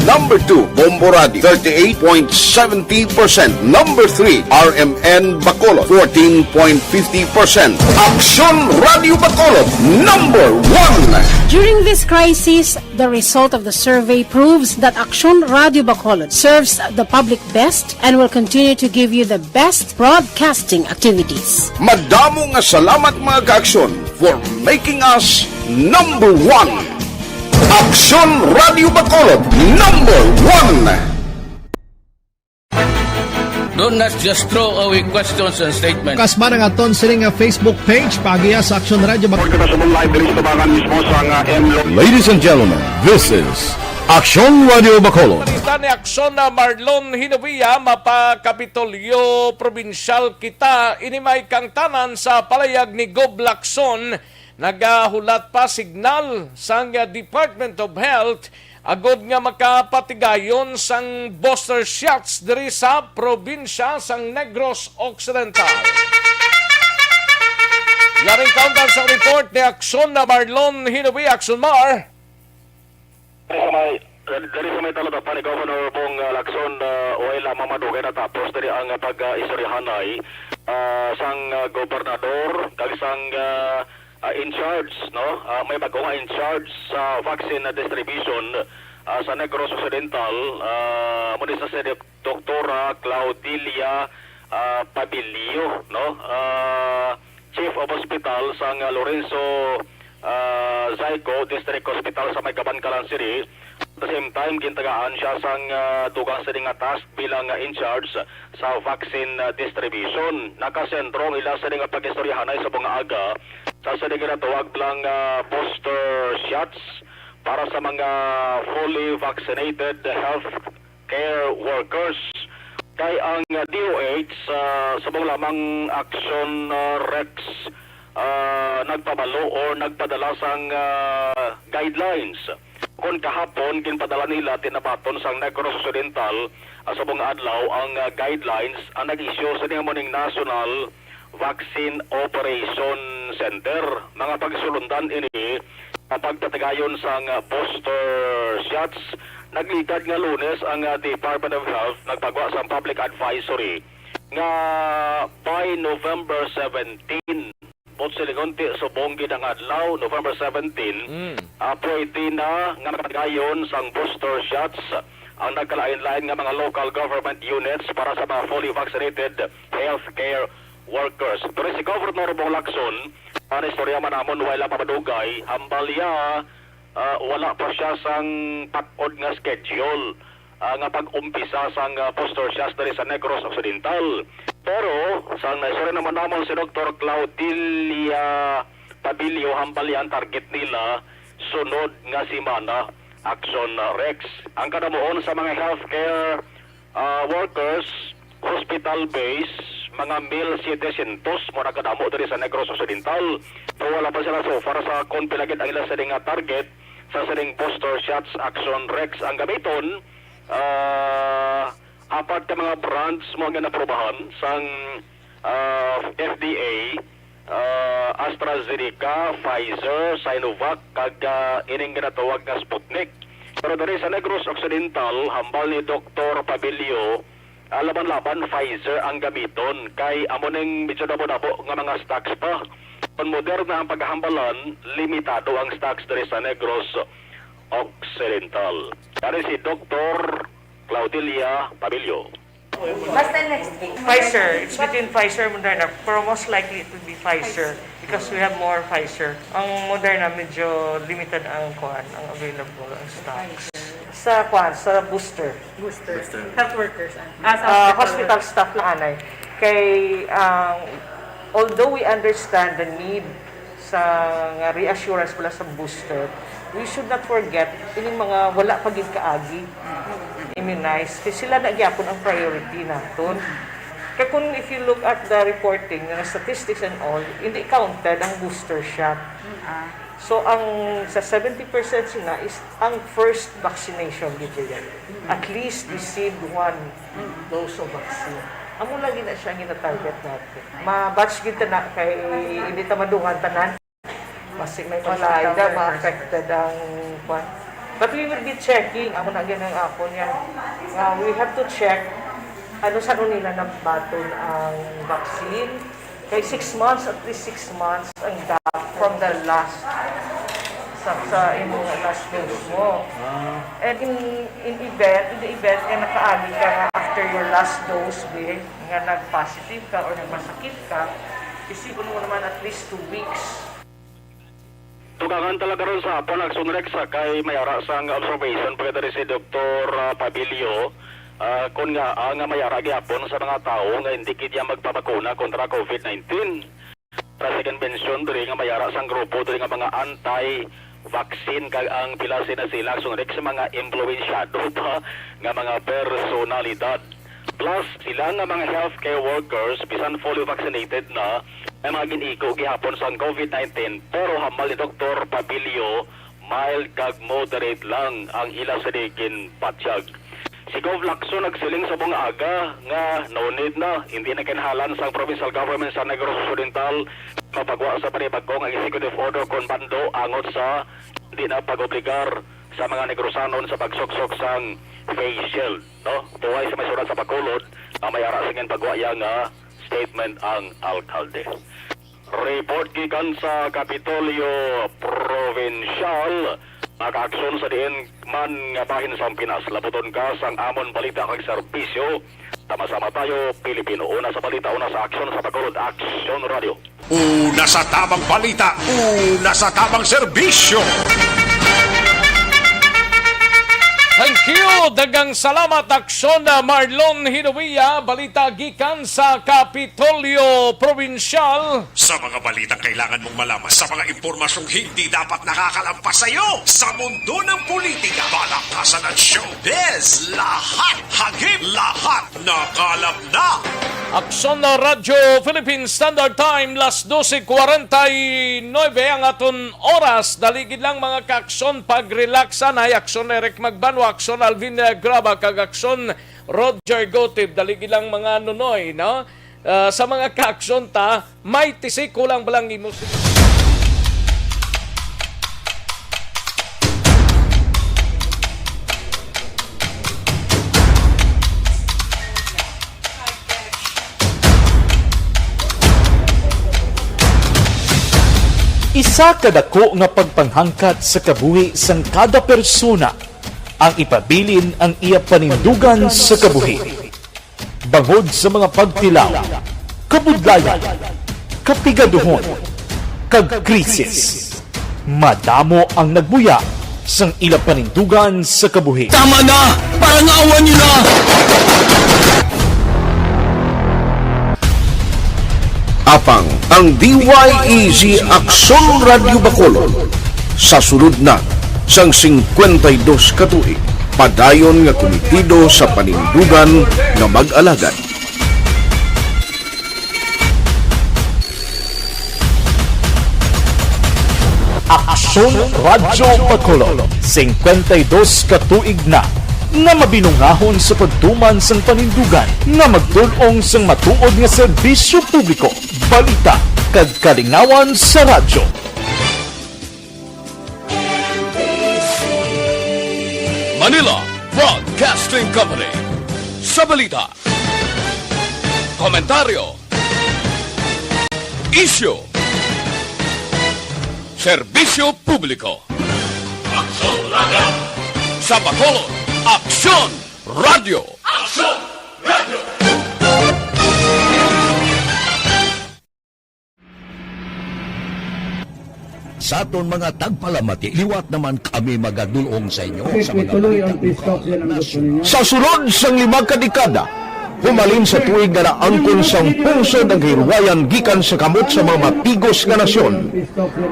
Number 2, Bombo Radio, 38.70%. Number 3, RMN Bacolod, 14.50%. Aksyon Radio Bacolod, number 1. During this crisis, the result of the survey proves that Aksyon Radio Bacolod serves the public best and will continue to give you the best broadcasting activities. Madamo nga salamat mga kaaksyon for making us number 1. Aksyon Radio Bacolod, number 1. Do not just throw away questions and statements. Kasma ng aton siling Facebook page, pagiya sa Aksyon Radio Bacolod. Ladies and gentlemen, this is Aksyon Radio Bacolod. Balita ni Aksyon na Marlon Hinovia, mapakapitolyo provinsyal kita, inimay kang tanan sa palayag ni Gob Lacson, nagahulat pa signal sang Department of Health agod nga makapatigayon sang booster shots diri sa probinsya sang Negros Occidental. Yaring kauntan sa report ni Aksyon na Marlon Hinovia. Aksyon Mar. Dari sa may talata pa ni Governor Bong Lacson, wala mamadugay na tapos dari ang pag-istoryahanay sang gobernador kag sang in charge, no? May bagong in charge sa vaccine distribution sa Negros Occidental, muna sa si Doktora Claudilia Pabilio, no? Chief of Hospital sang Lorenzo Zayco District Hospital sa may Kabankalan City. At the same time, gintagaan siya sang dugang sa task bilang in charge sa vaccine distribution. Nakasentro ila sa nga pag-istoryahanay sa mga aga sa nga tuwag lang booster shots para sa mga fully vaccinated health care workers. Kay ang DOH sa mga lamang Aksyon Rex nagpabalo o nagpadala sang guidelines. Kung kahapon, ginpadala nila tinabaton sang Negros Occidental sa mga adlaw ang guidelines ang nag-issue sa morning National Vaccine Operation Center. Mga pagsulundan ini pagtatagayon sang booster shots. Nagligad nga Lunes ang Department of Health nagpagawa sa public advisory nga by November 17 Silingonti subong gidang adlaw November 17 pwede na nga nakatagayon sang booster shots ang nagkalain-lain nga mga local government units para sa mga fully vaccinated healthcare workers. Pero si Governor Bong Lacson, ang istorya man namon wala pa madugay, hambalya wala pa siya sang patod nga schedule nga pag-umpisa sang booster shots dari sa Negros Occidental. Pero sang naistorya naman namon si Dr. Claudilia Pabilio, hambalya ang target nila sunod nga simana Aksyon Rex. Ang kadamuon sa mga healthcare workers, hospital base, mga 1,700 mo nakadamo diri sa Negros Occidental. Pero wala pa sila so far sa konpilagit ang ila sa nga target sa sining booster shots Aksyon Rex. Ang gamiton, apat ka mga brands mo nga naprobahan sang FDA, AstraZeneca, Pfizer, Sinovac, kag ining ginatawag nga Sputnik. Pero dari sa Negros Occidental, hambal ni Dr. Pabilio, laban-laban Pfizer ang gamiton. Kay amoning medyo dabo-dabo nga mga stocks pa. Kung Moderna ang paghahambalan, limitado ang stocks dari sa Negros Occidental. Dari si Dr. Claudilia Pabilio. Basta next week. Pfizer. It's between Pfizer and Moderna. Pero most likely it would be Pfizer because we have more Pfizer. Ang Moderna medyo limited ang available ang stocks. Sa booster. Health workers. Hospital staff na anay. Kay although we understand the need sa reassurance pala sa booster, we should not forget ining mga wala pagid kaagi immunize kasi sila na gyapon ang priority naton. Kaya kung if you look at the reporting, the statistics and all, hindi counted ang booster shot. So ang sa 70% sila is ang first vaccination dito yan. At least receive one dose of vaccine. Amo lagi na siya gina-target natin. Ma-batch kita na kay hindi ta madungan tanan. Kasi may malayda, ma-affected ang kwan. But we will be checking. Ako na ganang ako niya. We have to check ano sa nila na baton ang vaccine. Kay 6 months, at least 6 months ang gap from the last sa imong last dose mo. And in the event nga nakaagi ka nga after your last dose, nga nag-positive ka or nagmasakit ka, isipon mo naman at least 2 weeks. Tugangan talaga ron sa hapon, Aksyon Rex, kay mayara sang observation pagkatari si Dr. Pabilio, kung nga mayara gyapon sa mga tao nga hindi kidya magpabakuna kontra COVID-19. Para second mention, diri nga mayara sang grupo, diri nga mga anti-vaccine kag ang pila sila Aksyon Rex sa mga influensyado pa nga mga personalidad. Plus, sila nga mga healthcare workers, bisan fully vaccinated na, ay mga giniko gihapon sa COVID-19, pero hamal ni Dr. Pabilio, mild kag moderate lang ang ila sa digin patsyag. Si Gov. Lacson nagsiling sa buong aga nga no need na, hindi na kinhalan sa provincial government sa Negros Occidental mapagwa sa panibagong ang executive order kon bando angot sa hindi na pag-obligar sa mga Negrosanon sa pagsuksok sang face shield. No? Tuway sa may surat sa Bacolod, ang may arasingin pagwaya nga statement ang alkalde. Report gikan sa Kapitolyo Provincial, Maka-aksyon sa diin man nga bahin sa Pinas. Labuton ka sang amon balita kag serbisyo. Tama-sama tayo, Pilipino. Una sa balita, una sa aksyon sa Bacolod, Aksyon Radio. Una sa tamang balita, una sa tamang serbisyo. Thank you! Dagang salamat, Aksyon na Marlon Hinuia, balita gikan sa Kapitolyo Provincial. Sa mga balitang kailangan mong malaman, sa mga impormasyong hindi dapat nakakalampas sa iyo, sa mundo ng politika, balakasan at showbiz, lahat, hagip, lahat, nakalap na. Aksyon na Radyo Philippine Standard Time, las 12:49 ang aton oras. Daligid lang mga ka-aksyon, pag-relaxan ay Aksyon Eric Magbanwa, Aksyon Alvin Graba, kag Aksyon Roger Gotib. Daligid lang mga nunoy, no? Sa mga ka-aksyon ta, may tisik kulang balang imo. Isa kadako nga pagpanghangkat sa kabuhi sang kada persona ang ipabilin ang iya panindugan sa kabuhi. Bangod sa mga pagtilaw, kabudlayan, kapigaduhon, kag krisis, madamo ang nagbuya sang ila panindugan sa kabuhi. Tama na! Parang awan nyo na! Apang ang DYEZ Aksyon Radio Bacolod sa sulod na sang 52 katuig padayon nga komitido sa panindugan nga mag-alagad. Aksyon Radio Bacolod 52 katuig na nga mabinungahon sa pagtuman sang panindugan nga magdulong sang matuod nga serbisyo publiko, balita kag kalingawan sa radyo. Manila Broadcasting Company. Sa balita, komentaryo, isyu, serbisyo publiko. Aksyon Radio. Sa Bacolod, Aksyon Radio. Aksyon Radio. sa aton mga tagpalamati, liwat naman kami magadulong sa inyo sa mga Sa sulod sang 5 kadekada, humalin sa tuig nga naangkon sang pungsod ang hirwayan gikan sa kamot sa mga mapigos nga nasyon.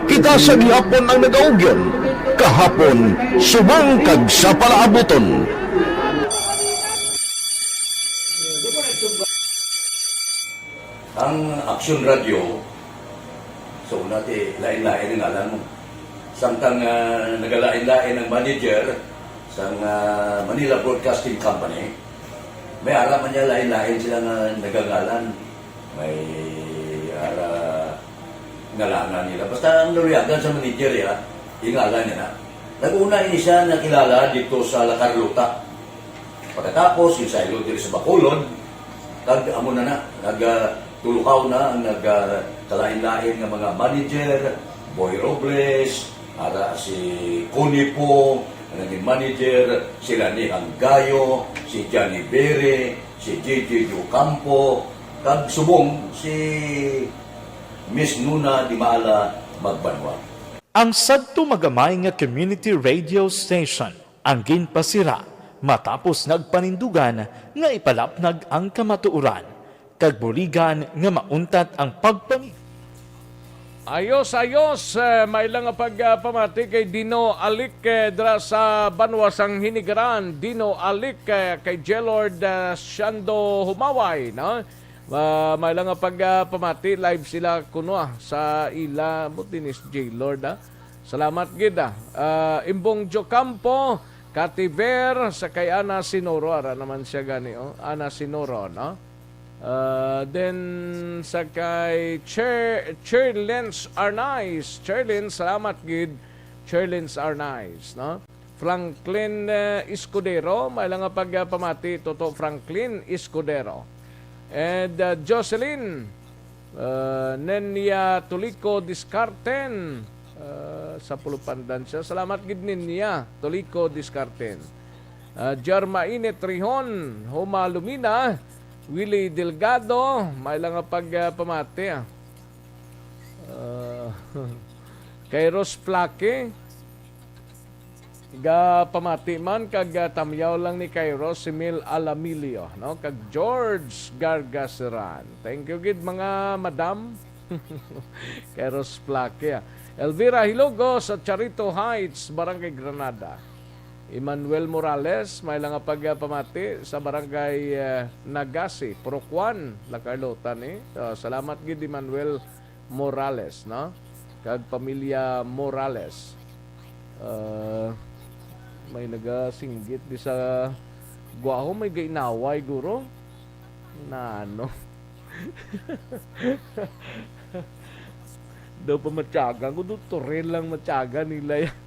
Kita sa gihapon ang nagaugyon, kahapon subong kag sa palaabuton. Ang Aksyon Radio, so natin lain-lain ang alam mo. Samtang nagalain-lain ang manager sa Manila Broadcasting Company, may alaman niya lain-lain sila nga nagagalan. May ngalangan nila. Basta ang naluyagan sa manager ya, ingalan niya na. Nag-una ini siya nakilala dito sa La Carlota. Pagkatapos, yung sa ilo dito sa Bacolod, amo na nagtulukaw na ang nagkalain-lain ng mga manager, Boy Robles, ara si Conipo, naging manager, sila ni Anggayo, si Johnny Bere, si JJ Ducampo, kag subong si Miss Nuna Di Maala Magbanwa. Ang sadto magamay nga community radio station ang ginpasira matapos nagpanindugan nga ipalapnag ang kamatuuran kag buligan nga mauntat ang pagpamit. Ayos, may lang nga pagpamati kay Dino Alik dra sa Banwasang Hinigaran. Dino Alik kay Jelord Shando Humaway, no? May lang nga pagpamati, live sila kuno sa ila Mutinis J-Lord. Salamat gid. Imbong Jocampo, Kativer sa kay Ana Sinoro, ara naman siya gani, Ana Sinoro, no? Then sa kay Cherlins Arnaiz. Cherlins, salamat gid. Cherlins Arnaiz, no? Franklin Escudero, may lang nga pagpamati, Toto Franklin Escudero. And Jocelyn Nenya Tulico Discarten, sa Pulupandan siya. Salamat gid niya, Tulico Discarten. Jarmaine Trihon, Homa Lumina, Willie Delgado, may lang nga pagpamati. Kay Ros Plaque, pamati man kag tamyaw lang ni kay Rosimil Alamilio, no? Kag George Gargaseran. Thank you gid mga madam. Kay Ros Plaque. Elvira Hilogo sa Charito Heights, Barangay Granada. Emmanuel Morales, may lang nga pagpamati sa Barangay Nagasi, Procwan, La Carlota ni. Salamat gid Emmanuel Morales, no? Kag pamilya Morales. May nagasinggit di sa Guaho, may gainaway guro. Na ano? Daw pa matyagan ko, turin lang matyagan nila yan.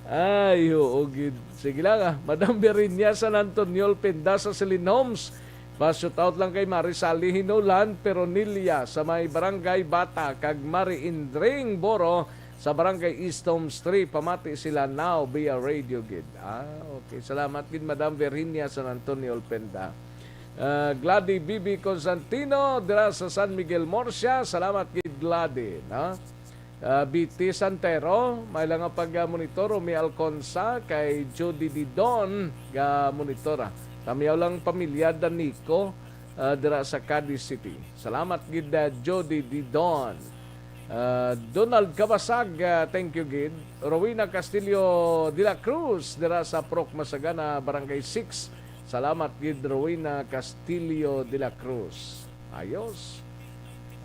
Ay, oo, gid. Sige lang Madam Berinya San Antonio Penda sa Celine Homes. Pa-shoot out lang kay Marisali Hinolan Peronilia sa may Barangay Bata kag Mari Indring Boro sa Barangay East Homes 3. Pamati sila now via radio gid. Okay. Salamat gid Madam Berinya San Antonio Penda. Glady Bibi Constantino dira sa San Miguel Morsia. Salamat gid Glady, no? BT Santero, may lang nga pag-monitor, may Alconsa, kay Jody Didon, ga-monitora. Tamiyaw lang pamilya Danico, dira sa Cadiz City. Salamat gid Jody Didon. Donald Kabasag, thank you gid. Rowena Castillo de la Cruz, dira sa Proc Masagana, Barangay 6. Salamat gid Rowena Castillo de la Cruz. Ayos.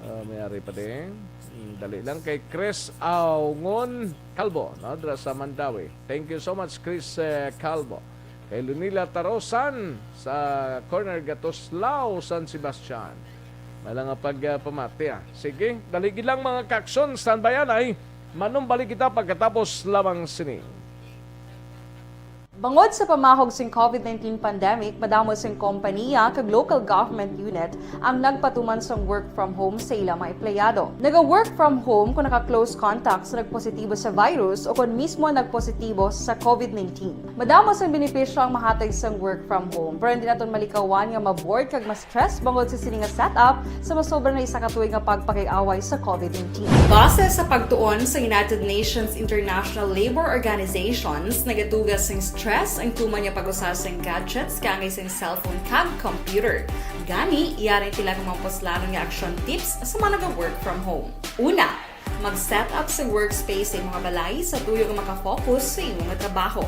Mayari pa din. Dali lang kay Chris Aungon Calvo, no? Dra sa Mandawi. Thank you so much Chris Calvo. Kay Lunila Tarosan sa Corner Gatoslao, San Sebastian. Malang nga pagpamati. Sige, daligid lang mga kaksyon. Standby yan ay manumbalik kita pagkatapos lamang sining. Bangod sa pamahog sing COVID-19 pandemic, madamo sing kompanya kag local government unit ang nagpatuman sang work from home sa ilang mga empleyado. Naga-work from home kung naka-close contacts na nagpositibo sa virus o kung mismo nagpositibo sa COVID-19. Madamo sang benepisyo ang mahatag sang work from home, pero hindi naton malikawan nga ma-bored kag ma-stress bangod sa sini nga setup sa masobra na isa ka tuig nga pagpakiaway sa COVID-19. Base sa pagtuon sa United Nations International Labor Organizations, nagatugas sing stress ang tuman niya pag-usasang gadgets kangay sa cellphone kag computer. Gani, iyari tila kung maposlano nga action tips sa mga nag-work from home. Una, mag-set up sa workspace sa mga balay sa tuyo nga makafocus sa imong trabaho.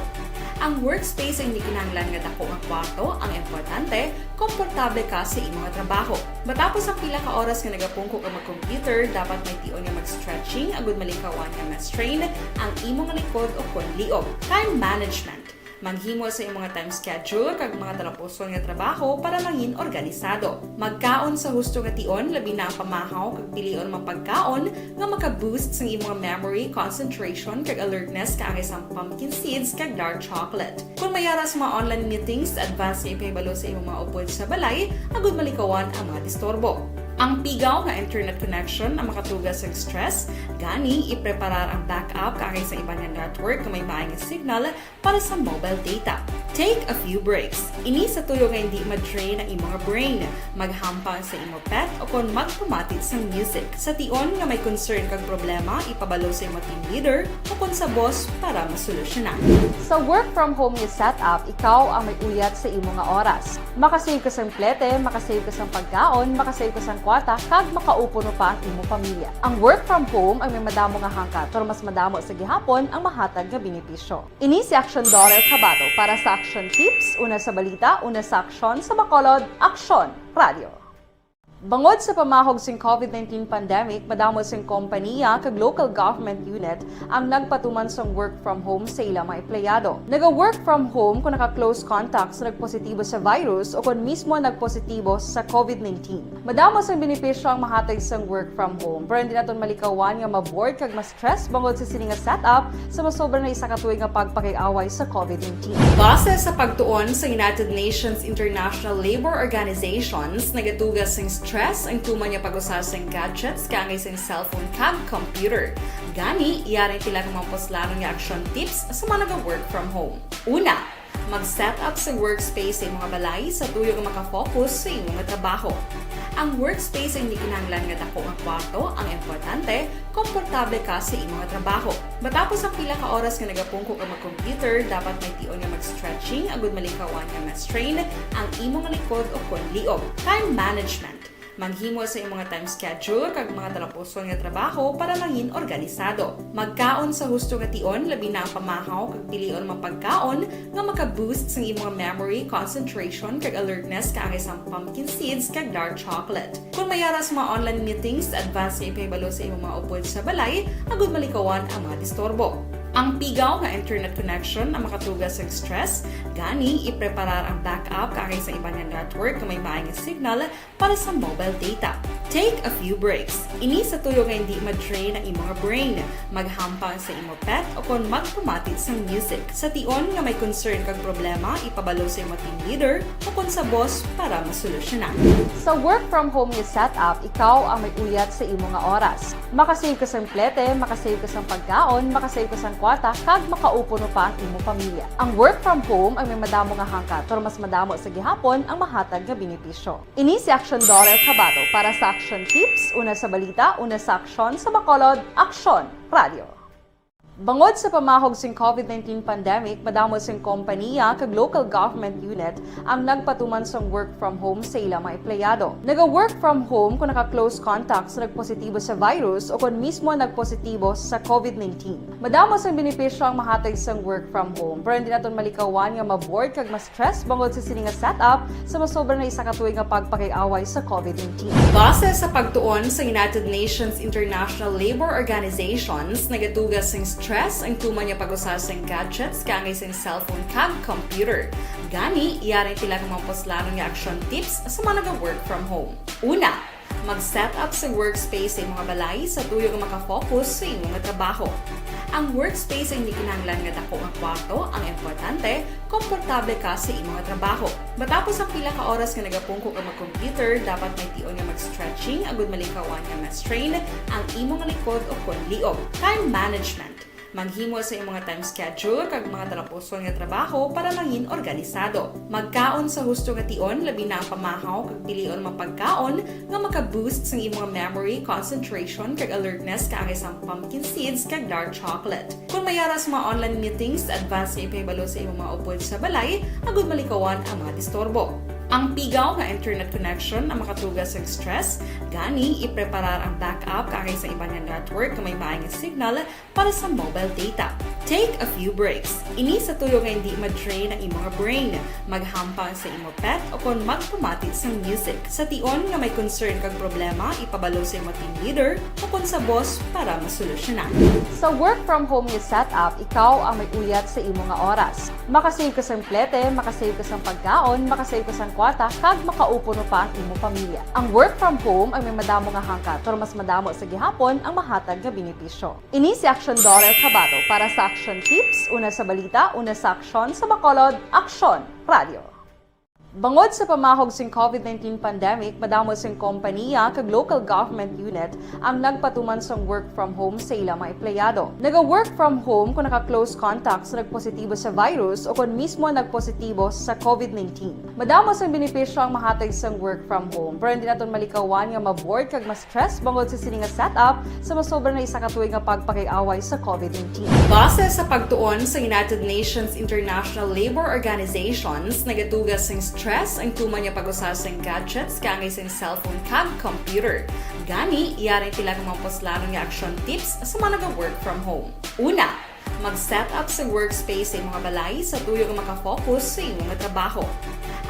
Ang workspace ay hindi kinahanglan nga dako nga kwarto, ang importante, komportable ka sa imong trabaho. Matapos ang pila ka oras nga nagapungko ka mag-computer, dapat may tion nga mag-stretching agud malikawan nga ma-strain ang imong likod o konliog. Time management. Maghimo sa imong time schedule kag mga talapuson nga trabaho para mangin organisado. Magkaon sa husto nga tion, labi na ang pamahaw kag pilion mapagkaon nga maka-boost sa imong memory, concentration kag alertness kaagay sa pumpkin seeds kag dark chocolate. Kung mayara sa mga online meetings, advance nga ipahibalo sa imong mga upod sa balay, agud malikawan ang mga disturbo. Ang pigaw na internet connection ang makatugas sa stress, gani ipreparar ang backup kaagay sa ibang network na may maayong signal para sa mobile data. Take a few breaks. Ini sa tuyo nga hindi ma-drain ang imong brain, maghampang sa imong pet o kung magpumatid sa music. Sa tion nga may concern kag problema, ipabalo sa imong team leader o kung sa boss para masolusyonan. Sa work from home nga setup, ikaw ang may uyat sa imong nga oras. Makasave ka sang plete, makasave ka sang pagkaon, makasave ka sang kwarta, kag makaupo no pa ang imong pamilya. Ang work from home ay may madamo nga hangkat, pero mas madamo sa gihapon ang mahatag nga benepisyo. Ini si Aksyon Kabato para sa Action Tips, una sa balita, una sa aksyon sa Bacolod, Aksyon Radio. Bangod sa pamahog sing COVID-19 pandemic, madamo sing kompanya kag local government unit ang nagpatuman sang work from home sa ilang mga empleyado. Naga-work from home kung naka-close contacts na nagpositibo sa virus o kung mismo nagpositibo sa COVID-19. Madamo sang benepisyo ang mahatag sang work from home, pero hindi naton malikawan nga ma-bored kag ma-stress bangod sa sini nga setup sa masobra na isa ka tuig nga pagpakiaway sa COVID-19. Base sa pagtuon sa United Nations International Labor Organizations, nagatugas sing stress ang tuman niya pag-usasang gadgets kangay sa cellphone kag computer. Gani, iyari tila kung maposlano nga action tips sa mga nag-work from home. Una, mag-set up sa workspace sa mga balay sa tuyo nga makafocus sa imong trabaho. Ang workspace ay hindi kinahanglan nga dako nga kwarto, ang importante, komportable ka sa imong trabaho. Matapos ang pila ka oras nga nagapungko ka mag-computer, dapat may tion nga mag-stretching agud malikawan nga ma-strain ang imong likod o konliog. Time management. Maghimo sa imong time schedule kag mga talapuson nga trabaho para mangin organisado. Magkaon sa husto nga tion, labi na ang pamahaw kag pilion mapagkaon nga maka-boost sa imong memory, concentration kag alertness kaagay sa pumpkin seeds kag dark chocolate. Kung mayara sa mga online meetings, advance nga ipahibalo sa imong mga upod sa balay, agud malikawan ang mga disturbo. Ang pigaw na internet connection ang makatugas sa stress, gani ipreparar ang backup kaagay sa ibang network na may maayong signal para sa mobile data. Take a few breaks. Ini sa tuyo nga hindi ma-drain ang imong brain, maghampang sa imong pet o kung magpumatid sa music. Sa tion nga may concern kag problema, ipabalo sa imong team leader o kung sa boss para masolusyonan. Sa work from home nga setup, ikaw ang may uyat sa imong nga oras. Makasave ka sang plete, makasave ka sang pagkaon, makasave ka sang kwarta, kag makaupo no pa ang imong pamilya. Ang work from home ay may madamo nga hangkat, pero mas madamo sa gihapon ang mahatag nga benepisyo. Ini si Aksyon Kabato para sa Action Tips, una sa balita, una sa aksyon sa Bacolod, Aksyon Radio. Bangod sa pamahog sing COVID-19 pandemic, madamo sing kompanya kag local government unit ang nagpatuman sang work from home sa ilang mga empleyado. Naga-work from home kung naka-close contacts na nagpositibo sa virus o kung mismo nagpositibo sa COVID-19. Madamo sang benepisyo ang mahatag sang work from home, pero hindi naton malikawan nga ma-bored kag ma-stress bangod sa sini nga setup sa masobra na isa ka tuig nga pagpakiaway sa COVID-19. Base sa pagtuon sa United Nations International Labor Organizations, nagatugas sing stress ang tuman niya pag-usasang gadgets kangay sa cellphone kag computer. Gani, iyari tila kung maposlano nga action tips sa mga nag-work from home. Una, Mag-set up sa workspace sa imong balay sa tuyo nga makafocus sa imong nga trabaho. Ang workspace ay hindi kinahanglan nga dako nga kwarto, ang importante, komportable ka sa imong nga trabaho. Matapos ang pila ka oras nga nagapungko ka mag-computer, dapat may tion nga mag-stretching agud malikawan nga ma-strain ang imong likod o kon liog. Time management. Maghimo sa imong time schedule kag mga talapuson nga trabaho para mangin organisado. Magkaon sa husto nga tion labi na ang pamahaw kag pilion mapagkaon nga maka-boost sa imong memory, concentration kag alertness kaangay sang pumpkin seeds kag dark chocolate. Kung mayara sa mga online meetings, advance nga ipahibalo sa imong mga upod sa balay agud malikawan ang mga disturbo. Ang pigaw nga internet connection ang makatugas sa stress, gani ipreparar ang backup kaangay sa ibang network na may maayong signal para sa mobile data. Take a few breaks. Ini sa tuyo nga hindi ma-drain ang imong brain. Maghampang sa imong pet o kung magpumatit sa music. Sa tion nga may concern kag problema, ipabalo sa imong team leader o kung sa boss para masolusyonan. Sa work from home nga setup, ikaw ang may uyat sa imong nga oras. Makasave ka sa plete, makasave ka sa pagkaon, makasave ka sa kwata, kag makaupo no pa ang imong pamilya. Ang work from home ay may madamo nga hangkat, pero mas madamo sa gihapon ang mahatag nga benepisyo. Ini si Aksyon Kabato para sa Aksyon Tips, una sa balita, una sa aksyon sa Bacolod, Aksyon Radio. Bangod sa pamahog sing COVID-19 pandemic, madamo sing kompanya kag local government unit ang nagpatuman sang work from home sa ilang mga empleyado. Naga-work from home kung naka-close contacts na nagpositibo sa virus o kung mismo nagpositibo sa COVID-19. Madamo sang benepisyo ang mahatag sang work from home, pero hindi naton malikawan nga ma-bored kag ma-stress bangod sa sini nga setup sa masobra na isa ka tuig nga pagpakiaway sa COVID-19. Base sa pagtuon sa United Nations International Labor Organizations, nagatugas sang stress ang tuman niya pag-usas ng gadgets kaangay sa cellphone kag computer. Gani, iyaring tila ng mga poslanong nga action tips sa mga nag-work from home. Una, mag-set up sa workspace sa imong balay sa tuyo nga makafocus sa imong trabaho.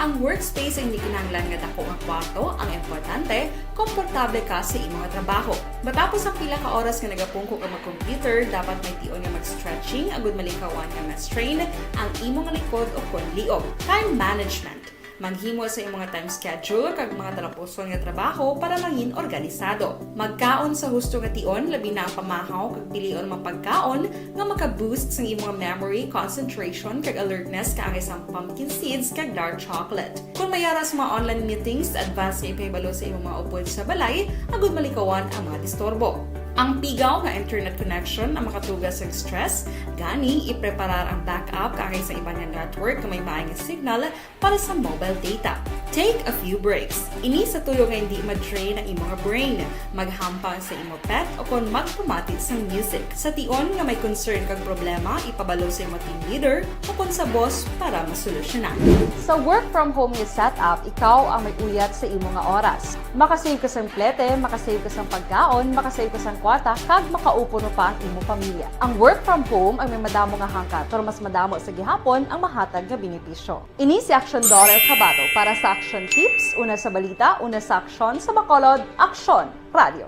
Ang workspace ay hindi kinahanglan nga dako nga kwarto, ang importante, komportable ka sa imong trabaho. Matapos ang pila ka oras nga nagapungko ka mag-computer, dapat may tion nga mag-stretching agud malikawan nga ma-strain ang imong likod o kon liog. Time management. Maghimo sa imong time schedule kag mga talapuson nga trabaho para mangin organisado. Magkaon sa husto nga tion labi na ang pamahaw kag pilion mapagkaon nga maka-boost sa imong memory, concentration kag alertness kaangay sang pumpkin seeds kag dark chocolate. Kung mayara sa mga online meetings, advance nga ipahibalo sa imong mga upod sa balay agud malikawan ang mga disturbo. Ang pigaw nga internet connection ang makatugas sa stress, gani ipreparar ang backup kaangay sa ibang network na may maayong signal para sa mobile data. Take a few breaks. Ini sa tuyo nga hindi ma-drain ang imong brain. Maghampang sa imong pet o kung magpumatit sa music. Sa tion nga may concern kag problema, ipabalo sa imong team leader o kung sa boss para masolusyonan. Sa work from home nga setup, ikaw ang may uyat sa imong nga oras. Makasave ka sa plete, makasave ka sa pagkaon, makasave ka sa kwata, kag makaupo no pa ang imong pamilya. Ang work from home ay may madamo nga hangkat, pero mas madamo sa gihapon ang mahatag nga benepisyo. Ini si Aksyon Kabato para sa Aksyon Tips, una sa balita, una sa aksyon sa Bacolod, Aksyon Radio.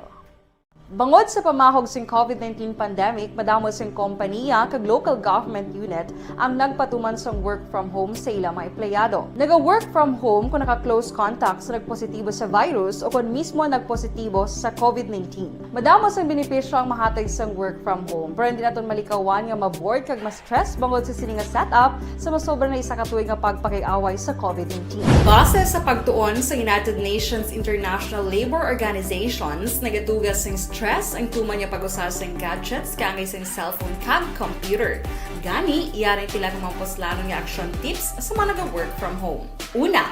Bangod sa pamahog sing COVID-19 pandemic, madamo sing kompanya kag local government unit ang nagpatuman sang work from home sa ilang mga empleyado. Naga-work from home kung naka-close contacts na nagpositibo sa virus o kung mismo nagpositibo sa COVID-19. Madamo sang benepisyo ang mahatag sang work from home, pero hindi naton malikawan nga ma-bored kag ma-stress bangod sa sini nga setup sa masobra na isa ka tuig nga pagpakiaway sa COVID-19. Base sa pagtuon sa United Nations International Labor Organizations, nagatugas sang stress ang tuman niya pag-usas ng gadgets kaangay sa cellphone kag computer. Gani, iyaring tila ng mga poslanong nga action tips sa mga nag-work from home. Una,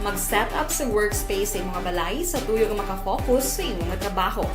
mag-set up sa workspace sa imong balay sa tuyo nga makafocus sa imong trabaho.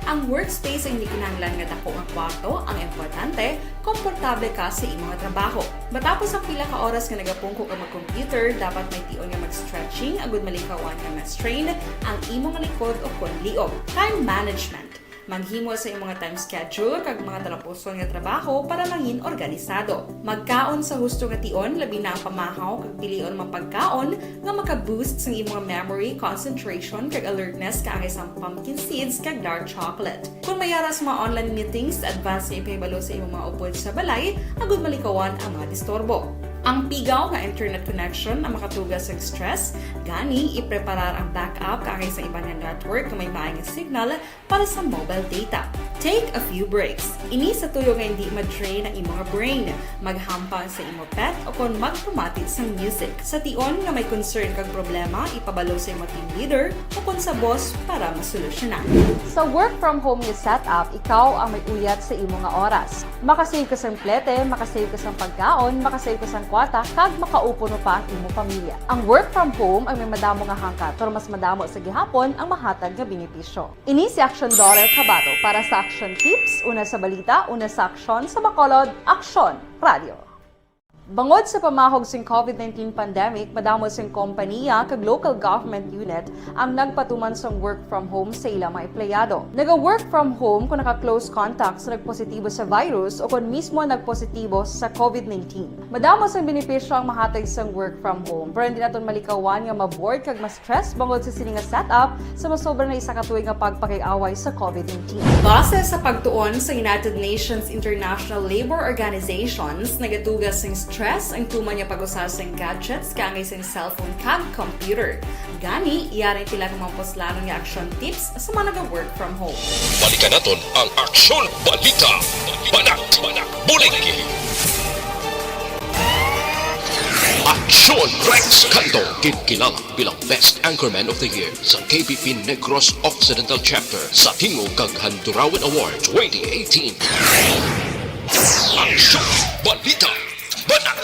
Ang workspace ay hindi kinahanglan nga dako nga kwarto, ang importante, komportable ka sa imong trabaho. Matapos ang pila ka oras nga nagapungko ka mag-computer, dapat may tion nga mag-stretching agud malikawan nga ma-strain ang imong likod o kon liog. Time management. Maghimo sa imong time schedule kag mga talapuson nga trabaho para mangin organisado. Magkaon sa husto nga tion labi na ang pamahaw kag pilion mapagkaon nga maka-boost sa imong memory, concentration kag alertness kaangay sang pumpkin seeds kag dark chocolate. Kung mayara sa mga online meetings, advance nga ipahibalo sa imong mga upod sa balay agud malikawan ang mga disturbo. Ang pigaw nga internet connection ang makatugas sa stress, gani ipreparar ang backup kaagay sa ibang network na may maayong signal para sa mobile data. Take a few breaks. Ini sa tuyo nga hindi ma-drain ang imong brain, maghampang sa imo pet o kung magpumati sa music. Sa tion nga may concern kag problema, ipabalo sa imo team leader o kung sa boss para masolusyonan. Sa work from home nga setup, ikaw ang may uyat sa imo nga oras. Makasave ka sa plete, makasave ka sa pagkaon, makasave ka sa kwata, kag makaupo mo pa ang imo pamilya. Ang work from home ay may madamo nga hangkat, pero mas madamo sa gihapon ang mahatag nga benepisyo. Ini si Aksyon Dorel Cabato para sa Aksyon Tips, una sa balita, una sa aksyon sa Bacolod, Aksyon Radio. Bangod sa pamahog sing COVID-19 pandemic, madamo sing kompanya kag local government unit ang nagpatuman sang work from home sa ilang mga empleyado. Naga-work from home kung naka-close contacts na nagpositibo sa virus o kung mismo nagpositibo sa COVID-19. Madamo sang benepisyo ang mahatag sang work from home, pero hindi naton malikawan nga ma-bored kag ma-stress bangod sa sini nga setup sa masobra na isa ka tuig nga pagpakiaway sa COVID-19. Base sa pagtuon sa United Nations International Labor Organizations, nagatugas sing stress ang tuman niya pag-usar sa gadgets kangay sa cellphone kag computer. Gani, iyarin tila ng mga poslanong nga action tips sa mga nag-work from home. Balikan naton ang Aksyon Balita. Banat, Bulig. Aksyon Rex Cantong, kilala bilang Best Anchorman of the Year sa KPP Negros Occidental Chapter sa Tingog kag Handurawan Award 2018. Aksyon Balita. Banat,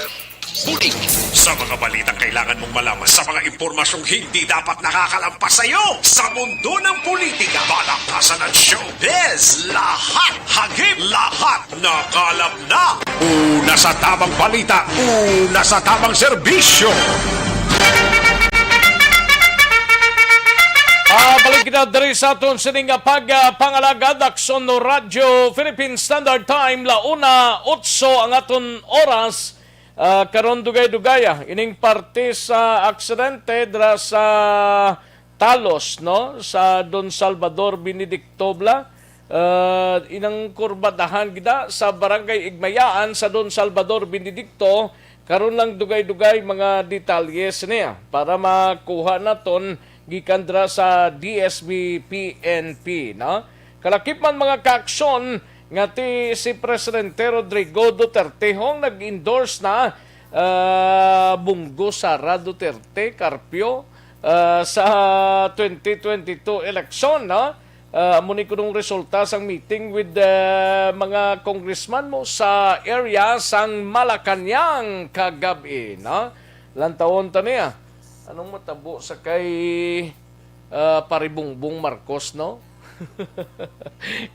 Bulig. Sa mga balitang kailangan mong malaman, sa mga impormasyong hindi dapat nakakalampas sa iyo, sa mundo ng politika, balakasan at showbiz, lahat hagip, lahat nakalap na. Una sa tamang balita, una sa tamang serbisyo. Balik na diri sa aton sining pangalagad Aksyon no Radio Philippine Standard Time launa 8 ang aton oras karon dugay-dugaya ining parte sa aksidente dra sa Talos no sa Don Salvador Benedictobla inang kurbadahan gida sa barangay Igmayaan sa Don Salvador Benedicto karon lang dugay-dugay mga detalyes niya para makuha naton gikan dra sa DSB PNP no kalakip man mga kaaksyon nga si Presidente Rodrigo Duterte hong nag-endorse na Bunggo Sara Duterte Carpio sa 2022 election no muni ko nung resulta sang meeting with mga congressman mo sa area sang Malacañang kagabi no lantawon ta niya anong matabo sa kay Paribungbong Marcos no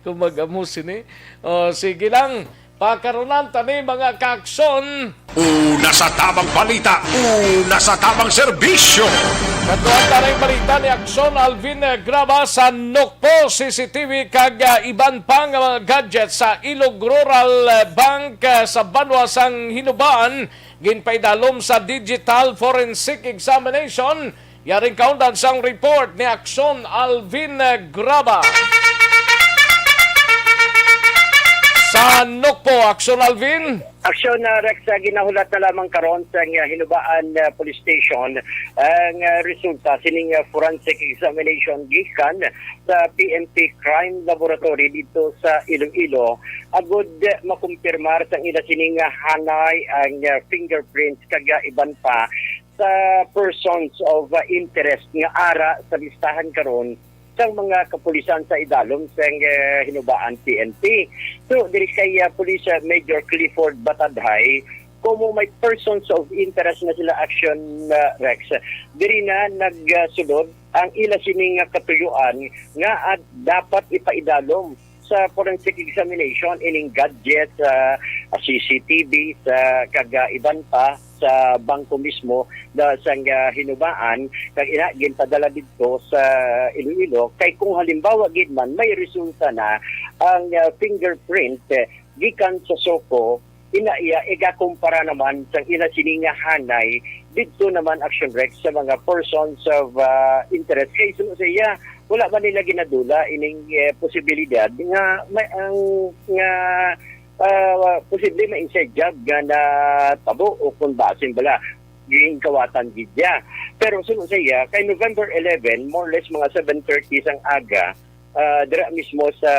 kumagamusin eh. Sige lang. Pakaronan tani mga kaaksyon. Una sa tamang balita, una sa tamang serbisyo. Katuan taring balita ni Aksyon Alvin Graba sa Nokpo CCTV kag iban pang mga gadgets sa Ilog Rural Bank sa Banwa sang Hinubaan ginpaidalom sa Digital Forensic Examination. Yaring kaundan sang report ni Aksyon Alvin Graba. Sa Nokpo, Aksyon Alvin. Aksyon Rex, ginahulat na lamang karon sa Hinubaan Police Station ang resulta sining forensic examination gikan sa PNP Crime Laboratory dito sa Iloilo. Agud makumpirmar sa ila sining hanay ang fingerprints kag iban pa sa persons of interest nga ara sa listahan karon sang mga kapulisan sa idalom sa Hinubaan PNP. So, diri kay Police Major Clifford Batadhay, kung may persons of interest na sila Aksyon Rex, diri na nagsulod ang ila sining katuyuan nga dapat ipaidalom sa forensic examination ining gadget, CCTV, sa kagaiban pa sa bangko mismo na sa Hinubaan kag ina ginpadala dito sa Iloilo kay kung halimbawa gid man may resulta na ang fingerprint gikan sa Soko ina iya igakumpara naman sa ina sininga hanay dito naman Action Rex sa mga persons of interest kay suno sa iya wala man nila ginadula ining posibilidad nga may ang nga posible ma-inside job nga na tabo o kung basin bala ging kawatan gidya. Pero sunod siya, kay November 11, more or less mga 7:30 sang aga, dira mismo sa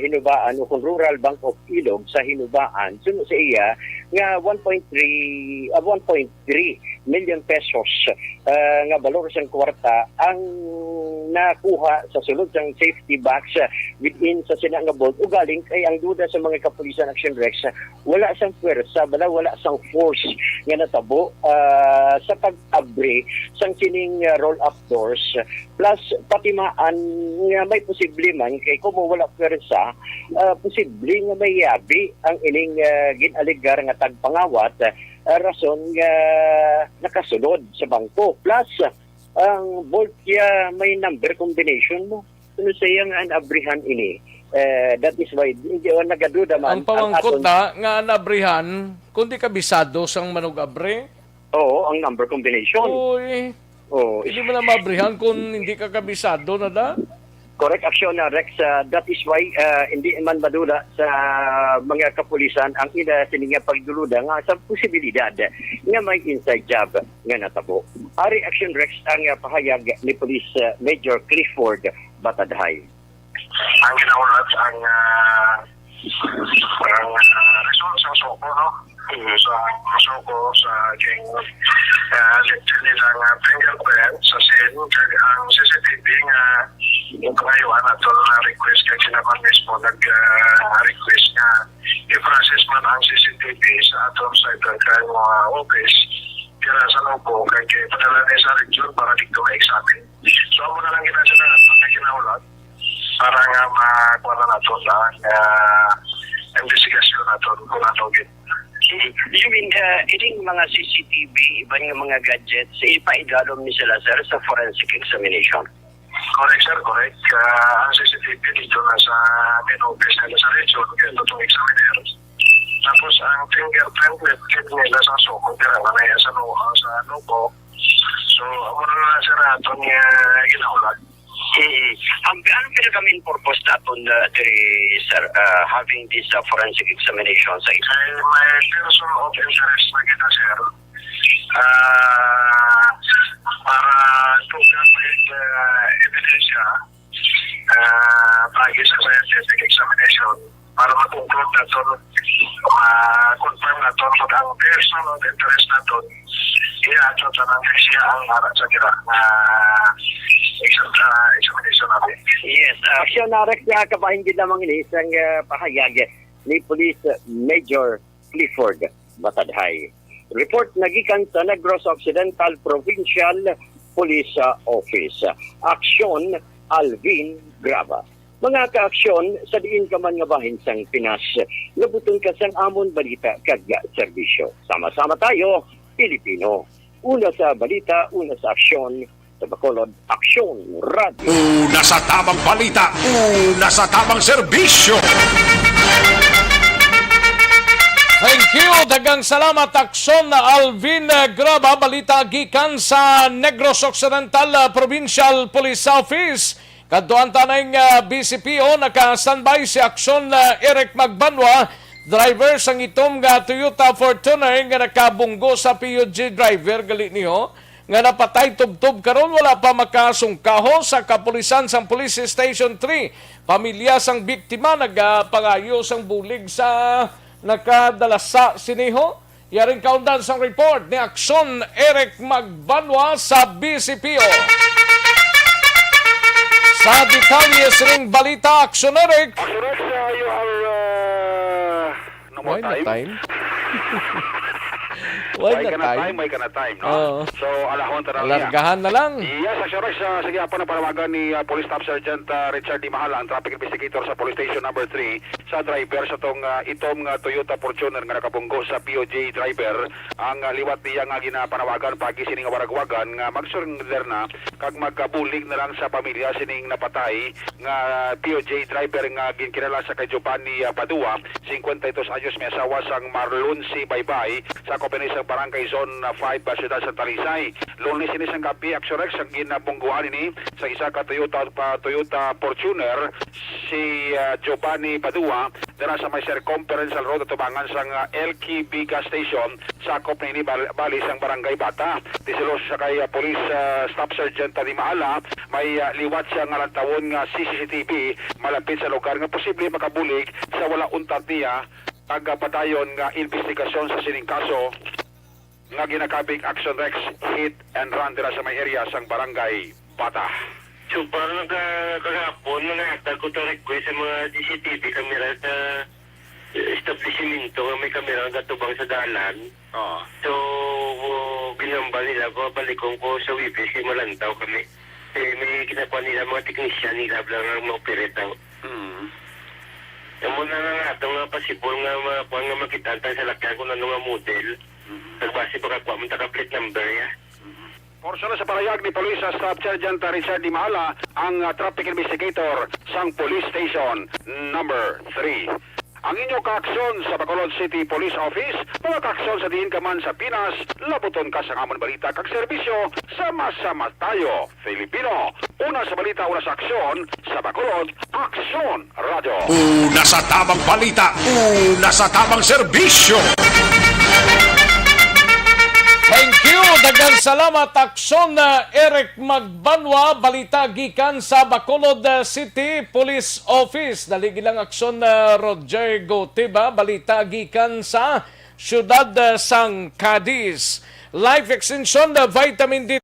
Hinubaan o kung Rural Bank of Ilog sa Hinubaan, sunod sa iya nga 1.3 million pesos nga balor sang kwarta ang nakuha sa sulod sang safety box within sa sina nga vault. Ugaling kay ang duda sa mga kapulisan Action Rex, wala sang pwersa, wala sang force nga natabo sa pag-abre sang sining roll-up doors, plus patimaan nga may posible man kay kung wala pwersa, posible nga may yabi ang ining ginaligar nga tagpangawat, rason nga nakasunod sa bangko. Plus, ang bolt ya may number combination mo. Ano siya nga abrihan ini? That is why hindi nagaduda man. Ang pamangkot na nga anabrihan, kundi kabisado sang manug-abre. Oo, ang number combination. Uy, hindi mo na mabrihan kung hindi ka kabisado na da? Correct, Aksyon na Rex. That is why hindi man madula sa mga kapulisan ang sininga pagduluda nga sa posibilidad nga may inside job nga natabo. Ari Action Rex ang pahayag ni Police Major Clifford Batadhay. Ang ginaulat ang result sa Soko, no? Sa Soko, sa gang lecture nila nga fingerprint sa scene, ang CCTV nga yung pangayuan at request kay sinaban mismo nag-request nga i-process man ang CCTV sa atong cybercrime office kaya sa Lobo kay padala na sa region para dito ma-examine. So ako na lang ginasya na pag ginaulat para nga makuha na nato ang investigasyon nato kung ato You mean, ining mga CCTV, ibang mga gadgets, ipaidalom ni sila, sir, sa forensic examination? Correct, sir, correct. Ang CCTV dito na sa office nila sa region, kaya itong examiners. Tapos, ang fingerprint kit nila sa Soko, kaya na sa Lobo. So, ako na lang, sir, itong ginaulat. Anong pinag-main purpose natin, sir, having this forensic examination sa isa? May person of interest na kita, sir. Para to complete ebidensya pagi sa scientific examination para ma-conclude na ito, ma-confirm na ito ang person of interest na ito iato tanang siya ang harap sa kira examination natin. Yes, Aksyon na Rex nga kapahingin lamang ini isang pahayag ni Police Major Clifford Batadhay. Report nagikan sa Negros Occidental Provincial Police Office. Aksyon Alvin Graba. Mga kaaksyon sa diin ka man nga bahin sang Pinas, nabuton ka sang amon balita kag serbisyo. Sama-sama tayo, Pilipino. Una sa balita, una sa aksyon, sa Bacolod, Aksyon Radio. Una sa tamang balita, una sa tamang serbisyo. Thank you. Dagang salamat, Aksyon na Alvin Graba. Balita gikan sa Negros Occidental Provincial Police Office. Kaduan tanay BCPO, naka-standby si Aksyon Eric Magbanwa, driver sang itom nga Toyota Fortuner nga nakabunggo sa PUJ driver gali niyo nga napatay tubtob karon wala pa makasungkaho sa kapulisan sang Police Station 3. Pamilya sang biktima nagapangayo sang bulig sa nakadalasa siniho. Yaring kaundan sang report ni Aksyon Eric Magbanwa sa BCPO. Sa detalles ring balita, Aksyon Eric. Aksyon Eric, you are no more time. Why na time, no? So, alahon tarang alargahan na lang. Yes, Aksyon Eric, sige po na panawagan ni Police Staff Sergeant Richard Di Mahala, ang traffic investigator sa Police Station number 3, sa driver sa tong itom nga Toyota Fortuner nga nakabunggo sa POJ driver. Ang liwat niya nga ginapanawagan pagi sining waragwagan nga mag-surrender na kag magkabulig na lang sa pamilya sining napatay nga POJ driver nga ginkinala sa kay Giovanni Padua, 52 anyos, may asawa sang Marlon C. Baybay sa sakop ini sa Barangay Zone 5 Siyudad Santa Talisay. Lunes ini sang gabi Aksyon Rex ang ginabungguan ini sa isa ka Toyota Fortuner si Giovanni Padua dira sa may circumferential road at tubangan sang LKB gas station sakop na ini bali sang Barangay Bata. Disilos sa kay Police Staff Sergeant ni Maala may liwat siya nga lantawon nga CCTV malapit sa lugar nga posible makabulig sa wala untat niya pagpadayon nga investigasyon sa sining kaso nga ginakabig Aksyon Rex hit and run dira sa may area sang Barangay Bata. So parang kahapon nangatag ko to request sa mga CCTV camera sa establishmento nga may kamera nga tubang sa dalan. So ginambal nila ko balikong ko sa wibis kay malantaw kami. May kinakuha nila mga teknisyan nila lang ma-operate daw. Yung muna nga ito nga pasibol nga makuha nga makitantay sa lakyan kung ano nga model. Nagbasi pa kakuha mo plate number ya. Porsyon sa parayag ni Police Staff Sergeant Richard Di Mahala ang traffic investigator sang Police Station number 3. Ang inyo kaaksyon sa Bacolod City Police Office, mga kaaksyon sa diin ka man sa Pinas, labuton ka sa amon balita kag serbisyo, sama-sama tayo, Filipino. Una sa balita, una sa aksyon, sa Bacolod, Aksyon Radio. Una sa tamang balita, una sa tamang serbisyo. Thank you. Daghang salamat Aksyon Eric Magbanwa, balita gikan sa Bacolod City Police Office. Daligi lang Aksyon Roger Gotiba, balita gikan sa Siyudad sang Cadiz. Life Extension Vitamin D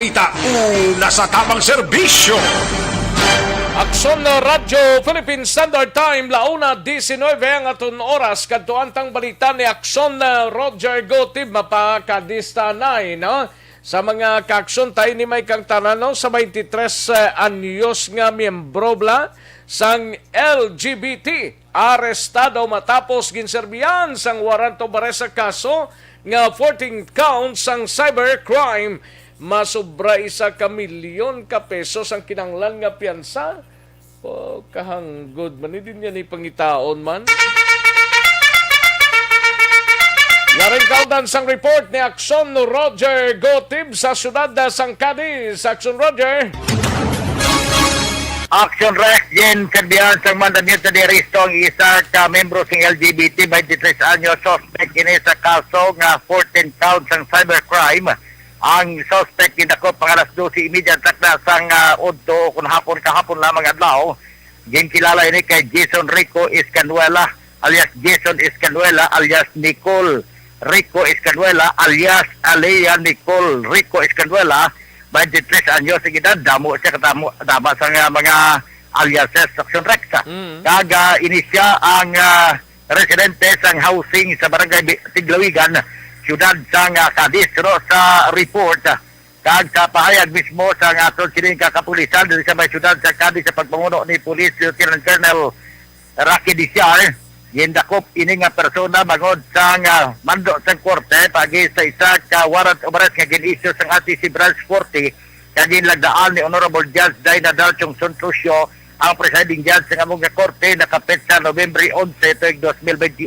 Una sa tamang serbisyo. Aksyon Radio Philippine Standard Time, 1:19 ang aton oras. Kadtuantang balita ni Aksyon Roger Gotib, mapakadista na no? Sa mga kaaksyon tayo ni may kang tanano sa 23 anyos nga miyembro bla sang LGBT arestado matapos ginserbiyan sang warrant of arrest sa kaso nga 14 counts sang cybercrime. Masobra 1 milyon ka pesos ang kinanglan nga piyansa. Oh, kahanggod man din yan ipangitaon man. Yaring kaudan sang report ni Aksyon Roger Gotib sa siyudad sang Cadiz. Aksyon Roger. Aksyon Rex, Jen Serbian sang mandamit na diresto ang isa ka membro ng LGBT 23 anyos suspect ini sa kaso nga 14 counts ang cybercrime. Ang suspect ginako pangalas 12:30 takna sang udto kun kahapon lamang adlaw. Ginkilala ini kay Jason Rico Escanuela alias Jason Escanuela alias Nicole Rico Escanuela alias Alea Nicole Rico Escanuela 23 anyos sa edad. Damo siya katamo sa mga aliases sa Aksyon Rex. Kaga inisya ang residente sang housing sa barangay Tiglawigan, siyudad sang Cadiz. Pero sa report kag sa pahayag mismo sa aton sining kapulisan diri sa may siyudad sa Cadiz sa pagpamuno ni Police Lieutenant Colonel Rocky Diciar, gindakop ini nga persona bangod sang mando sang korte pagi sa isa ka warrant of arrest nga gin-issue sang RTC Branch 40 kag ginlagdaan ni Honorable Judge Dayna Dalchong Sontrusio ang presiding judge sa among korte nakapit sa Nobyembre 11 tuig 2021.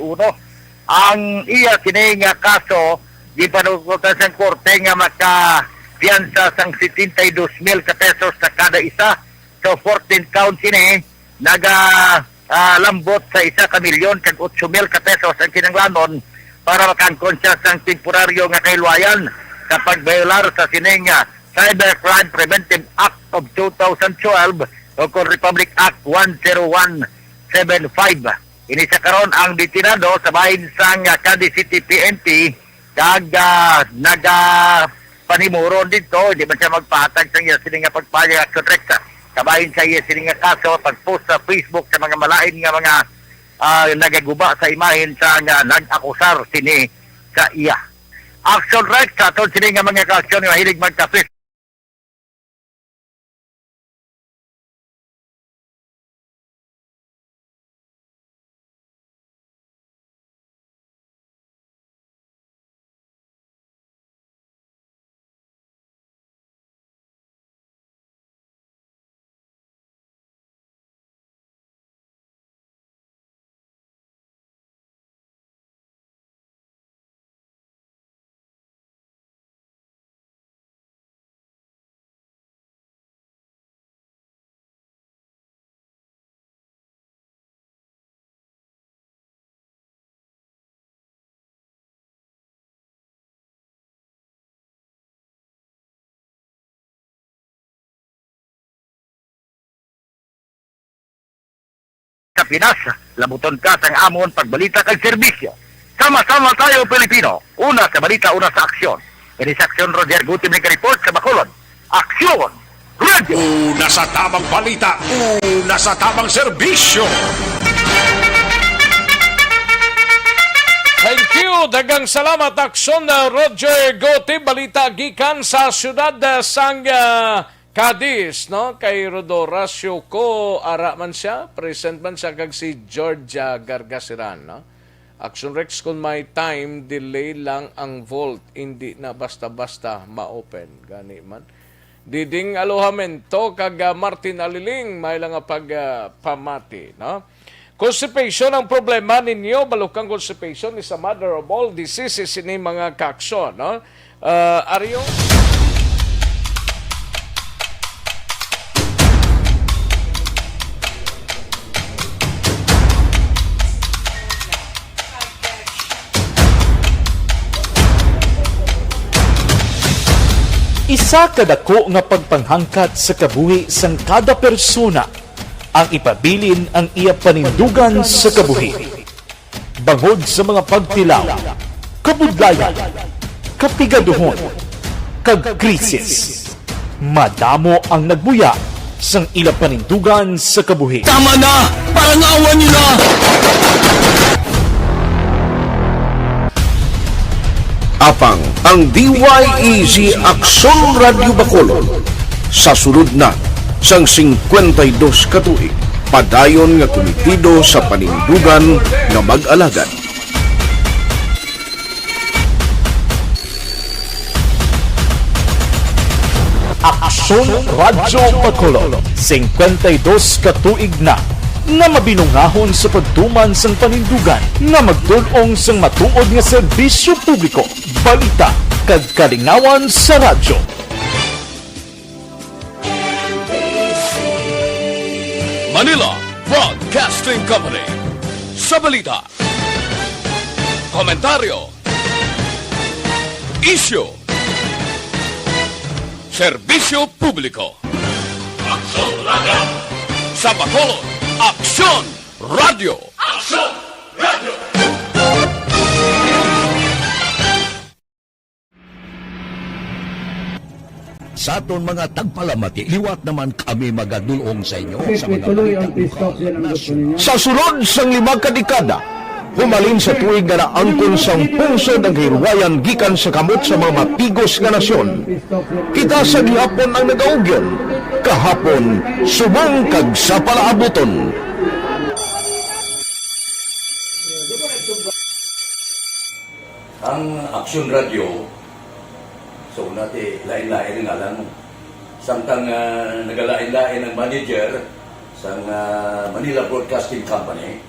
ang iya kini nga kaso gipanugutan sa korte nga maka-piyansa sang 72,000 ka pesos sa kada isa. So 14 counts kini lambot sa 1 ka milyon kag 8,000 ka pesos ang kinanglanon para makangkon siya sang temporaryo nga kailwayan kapag violar sa sining Cybercrime Preventive Act of 2012 o kung Republic Act 10175. Ini sa karon ang detinado sa bahin sang Cadiz City PNP kag nagapanimuro dito, hindi man siya magpahatag sa iya sining pagpayag action rekta. Kabahin sa iya sining kaso pagpost sa Facebook sa mga malain nga mga nagaguba sa imahen sa nag-akusar sini sa iya. Action rekta to sining mga kasyon nga hilig magkapit. Sa Pinas, labuton ka sang amon pagbalita kag serbisyo. Sama-sama tayo Pilipino. Una sa balita, una sa aksyon. Ini sa aksyon Roger Gutim nag-report sa Bacolod. Aksyon! Radio! Una sa tamang balita, una sa tamang serbisyo. Thank you. Dagang salamat Aksyon Roger Gotti. Balita gikan sa syudad sang Cadiz, no? Kay Rodorasio ko ara man siya, present man siya kag si Georgia Gargasiran, no? Action Rex kung may time delay lang ang vault, hindi na basta-basta ma-open gani man. Diding alohamento kag Martin Aliling may lang pamati, no? Constipation ang problema ninyo, balukang constipation is a mother of all diseases ini mga kaksyon, no? Aryo Isa kadako nga pagpanghangkat sa kabuhi sang kada persona ang ipabilin ang iya panindugan sa kabuhi. Bangod sa mga pagtilaw, kabudlayan, kapigaduhon, kag krisis. Madamo ang nagbuya sang ila panindugan sa kabuhi. Tama na! Parang awan nyo na! Apang ang DYEZ Aksyon Radio Bacolod sa sulod na sang 52 katuig padayon nga komitido sa panindugan nga mag-alagad. Aksyon Radio Bacolod 52 katuig na nga mabinungahon sa pagtuman sang panindugan nga magtulong sang matuod nga serbisyo publiko, balita kag kalingawan sa radyo. Manila Broadcasting Company sa balita, komentaryo, isyu, serbisyo publiko. Aksyon Radio sa Bacolod. Aksyon Radio! Aksyon Radio! Sa aton mga tagpalamati, liwat naman kami magadulong sa inyo sa mga Sa sulod sang 5 kadekada, humalin sa tuig nga naangkon sang pungsod ang hirwayan gikan sa kamot sa mga mapigos nga nasyon. Kita sa gihapon ang nagaugyon, kahapon subong kag sa palaabuton. Ang Aksyon Radio, so natin lain-lain nga lang. Samtang nagalain-lain ang manager sa Manila Broadcasting Company,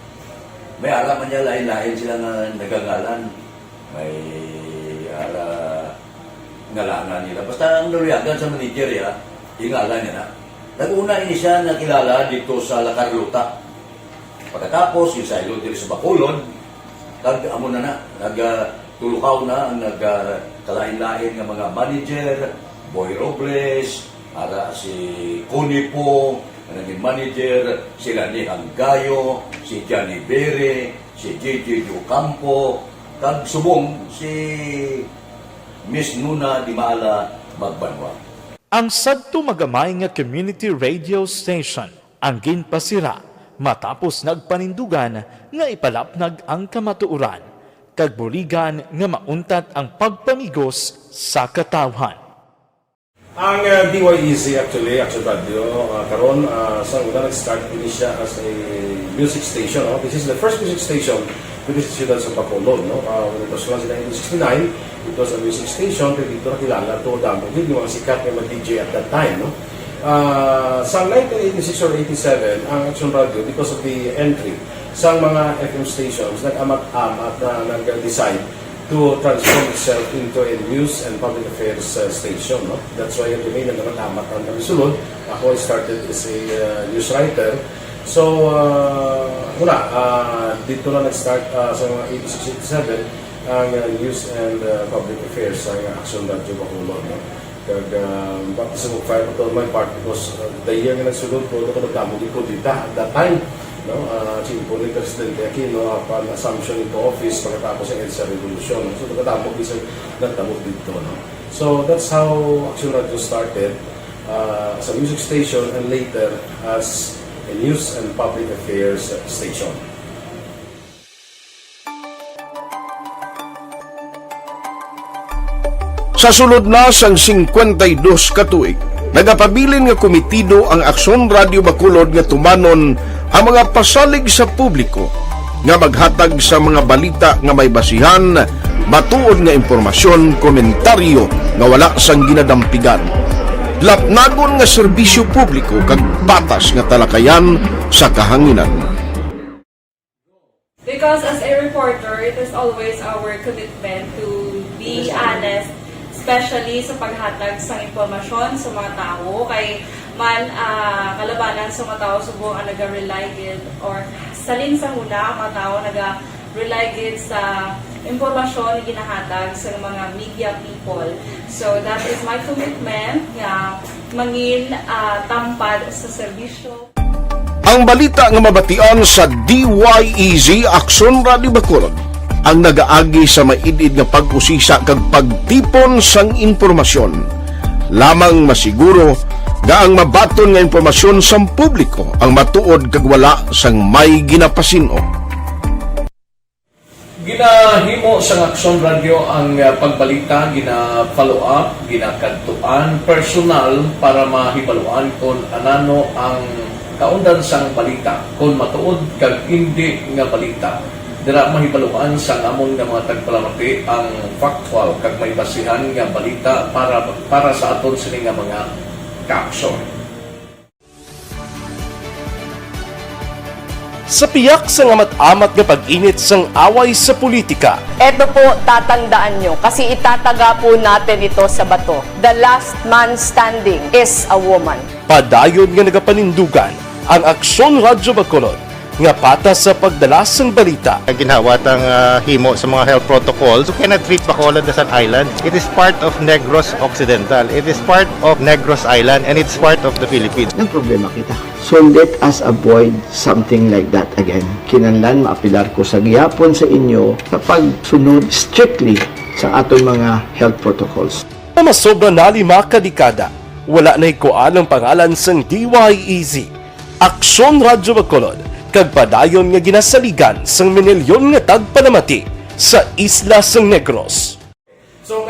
May ara man niya lain-lain sila nga nagangalan. May ara ngalangan nila. Basta ang naluyagan sa manager, ingalan niya na. Nag-una ini siya nakilala dito sa La Carlota. Pagkatapos, yung sa ilo dito sa Bacolod, amo na nagtulukaw na ang nagkalain-lain ng mga manager, Boy Robles, ara si Cunipo, naging manager, sila ni Hanggayo, si Johnny Bere, si JJ Ocampo, kag subong si Miss Nuna Di Mala Magbanwa. Ang sadto magamay nga community radio station ang ginpasira matapos nagpanindugan nga ipalapnag ang kamatuoran kag buligan nga mauntat ang pagpamigos sa katawhan. Ang DYEZ actually, Aksyon Radio, karon sa una nag-start din siya as a music station. This is the first music station with the Ciudad sa Bacolod. When it was launched in 1969, it was a music station, pero dito nakilala to damo yung mga sikat na mga DJ at that time. Sa 1986 or 87, ang Aksyon Radio, because of the entry sa mga FM stations, nag-amat-amat na nag-decide to transform itself into a news and public affairs station. That's why yung domain na naman-amat ang nagsulod. Ako I started as a news writer. So, dito na nag-start sa mga 86-87 ang news and public affairs sa Aksyon Radio Bacolod. Kag baptism of fire to my part because the year na nagsulod ko, nagdamo din ko dito at that time. Simple ni Presidente Aquino upon assumption into office pagkatapos ng EDSA Revolution. So, nagdamo din nagdamo dito. So, that's how Aksyon Radio started as a music station and later as a news and public affairs station. Sa sulod na sang 52 ka tuig, nagapabilin nga komitido ang Aksyon Radio Bacolod nga tumanon ang mga pasalig sa publiko nga maghatag sa mga balita nga may basihan, matuod nga impormasyon, komentaryo nga wala sang ginadampigan. Lapnagon nga serbisyo publiko kag batas nga talakayan sa kahanginan. Because as a reporter, it is always our commitment to be honest, especially sa paghatag sa impormasyon sa mga tao kay man kalabanan sa mga tao subo ang naga-rely gid or salin sa huna ang mga tao naga-rely gid sa impormasyon na ginahatag sa mga media people. So that is my commitment nga mangin tampad sa serbisyo. Ang balita nga mabatian sa DYEZ Aksyon Radio Bacolod ang nagaagi sa maidid nga pag-usisa kag pagtipon sang impormasyon. Lamang masiguro nga ang mabaton nga impormasyon sang publiko ang matuod kag wala sang may ginapasino. Ginahimo sa Aksyon Radio ang pagbalita, gina-follow up, ginakadtuan personal para mahibaluan kung anano ang kaundan sang balita, kung matuod kag hindi nga balita. Dira mahibaluan sa amon nga mga tagpalamati ang factual kag may basihan nga balita para sa aton sini nga mga kaaksyon. Sa piyak sa ngamat-amat nga pag-init sang away sa politika. Eto po, tatandaan nyo, kasi itataga po natin ito sa bato. The last man standing is a woman. Padayon nga nagapanindugan ang Aksyon Radio Bacolod nga patas sa pagdalas ng balita. Ginhawat ang himo sa mga health protocols. You cannot treat Bacolod as an island. It is part of Negros Occidental. It is part of Negros Island and it's part of the Philippines. Ang problema kita. So let us avoid something like that again. Kinahanglan maapilar ko sa gihapon sa inyo sa pagsunod strictly sa aton mga health protocols. Masobra na 5 kadekada, wala na ikuan ang pangalan sang DYEZ, Aksyon Radio Bacolod, kag padayon nga ginasaligan sang minilyon nga tagpanamati sa isla sang Negros. So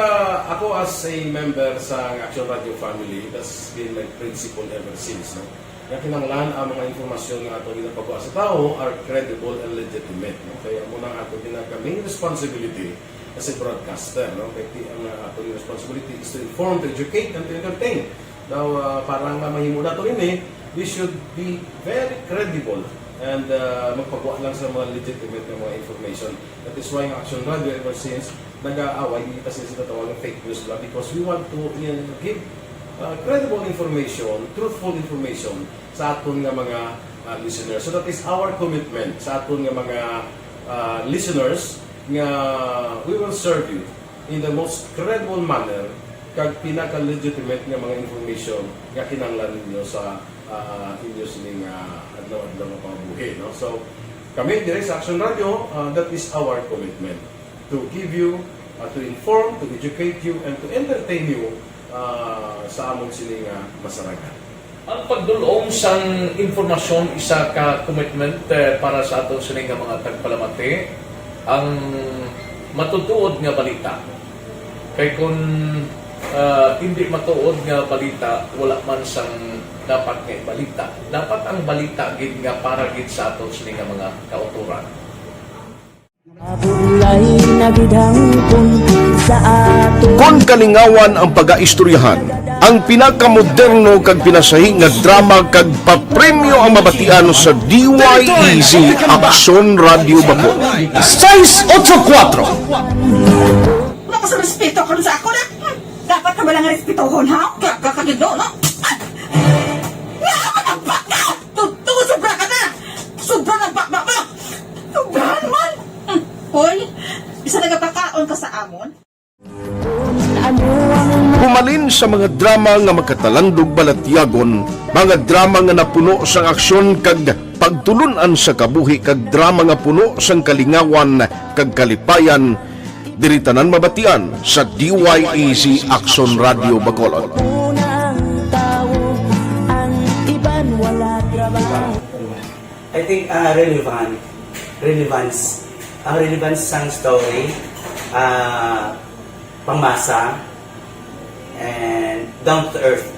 ako as a member sa Aksyon Radio family, that's been my principle ever since. Kaya kinanglan ang mga informasyon nga ato ginapagawa sa tao are credible and legitimate. Kaya muna ato main responsibility as a broadcaster. Kaya ang ato responsibility is to inform, to educate, and to entertain. Now, parang mahimo na ito rin we should be very credible and magpagawa lang sa mga legitimate na mga information. That is why ang Aksyon Radio ever since nag-aaway, hindi kasi sila tawag fake news lang because we want to give credible information, truthful information sa aton nga mga listeners. So that is our commitment sa aton nga mga listeners nga we will serve you in the most credible manner kag pinaka-legitimate nga mga information nga kinahanglan ninyo sa inyo sining adlaw-adlaw nga pamumuhay. No? So, kami direct sa Aksyon Radio, that is our commitment to give you, to inform, to educate you, and to entertain you sa among sining masaragan. Ang pagdulong sang informasyon isa ka commitment para sa aton sining mga tagpalamati ang matutuod nga balita. Kay kung hindi matuod nga balita, wala man sang dapat nga balita. Dapat ang balita gid nga para gid sa aton sining mga kauturan. Kon kalingawan ang pag-aistoryahan, ang pinakamoderno kag pinasahi nga drama kag papremyo ang mabatian sa DYEZ Aksyon Radio Bacol. 684. Wala ko sa respeto ko sa ako na. Dapat ka ba lang respetohon, ha? Kakagido, no? Sobra ka na! Sobra ng bakbak mo! Sobrahan man! Hoy, isa nagapakaon ka sa amon? Pumalin sa mga drama nga makatalandog balatyagon, mga drama nga napuno sang aksyon kag pagtulunan sa kabuhi kag drama nga puno sang kalingawan kag kalipayan, diritanan mabatian sa DYEZ Aksyon Radio Bacolod. I think relevance sang story, pangmasa, and down to earth.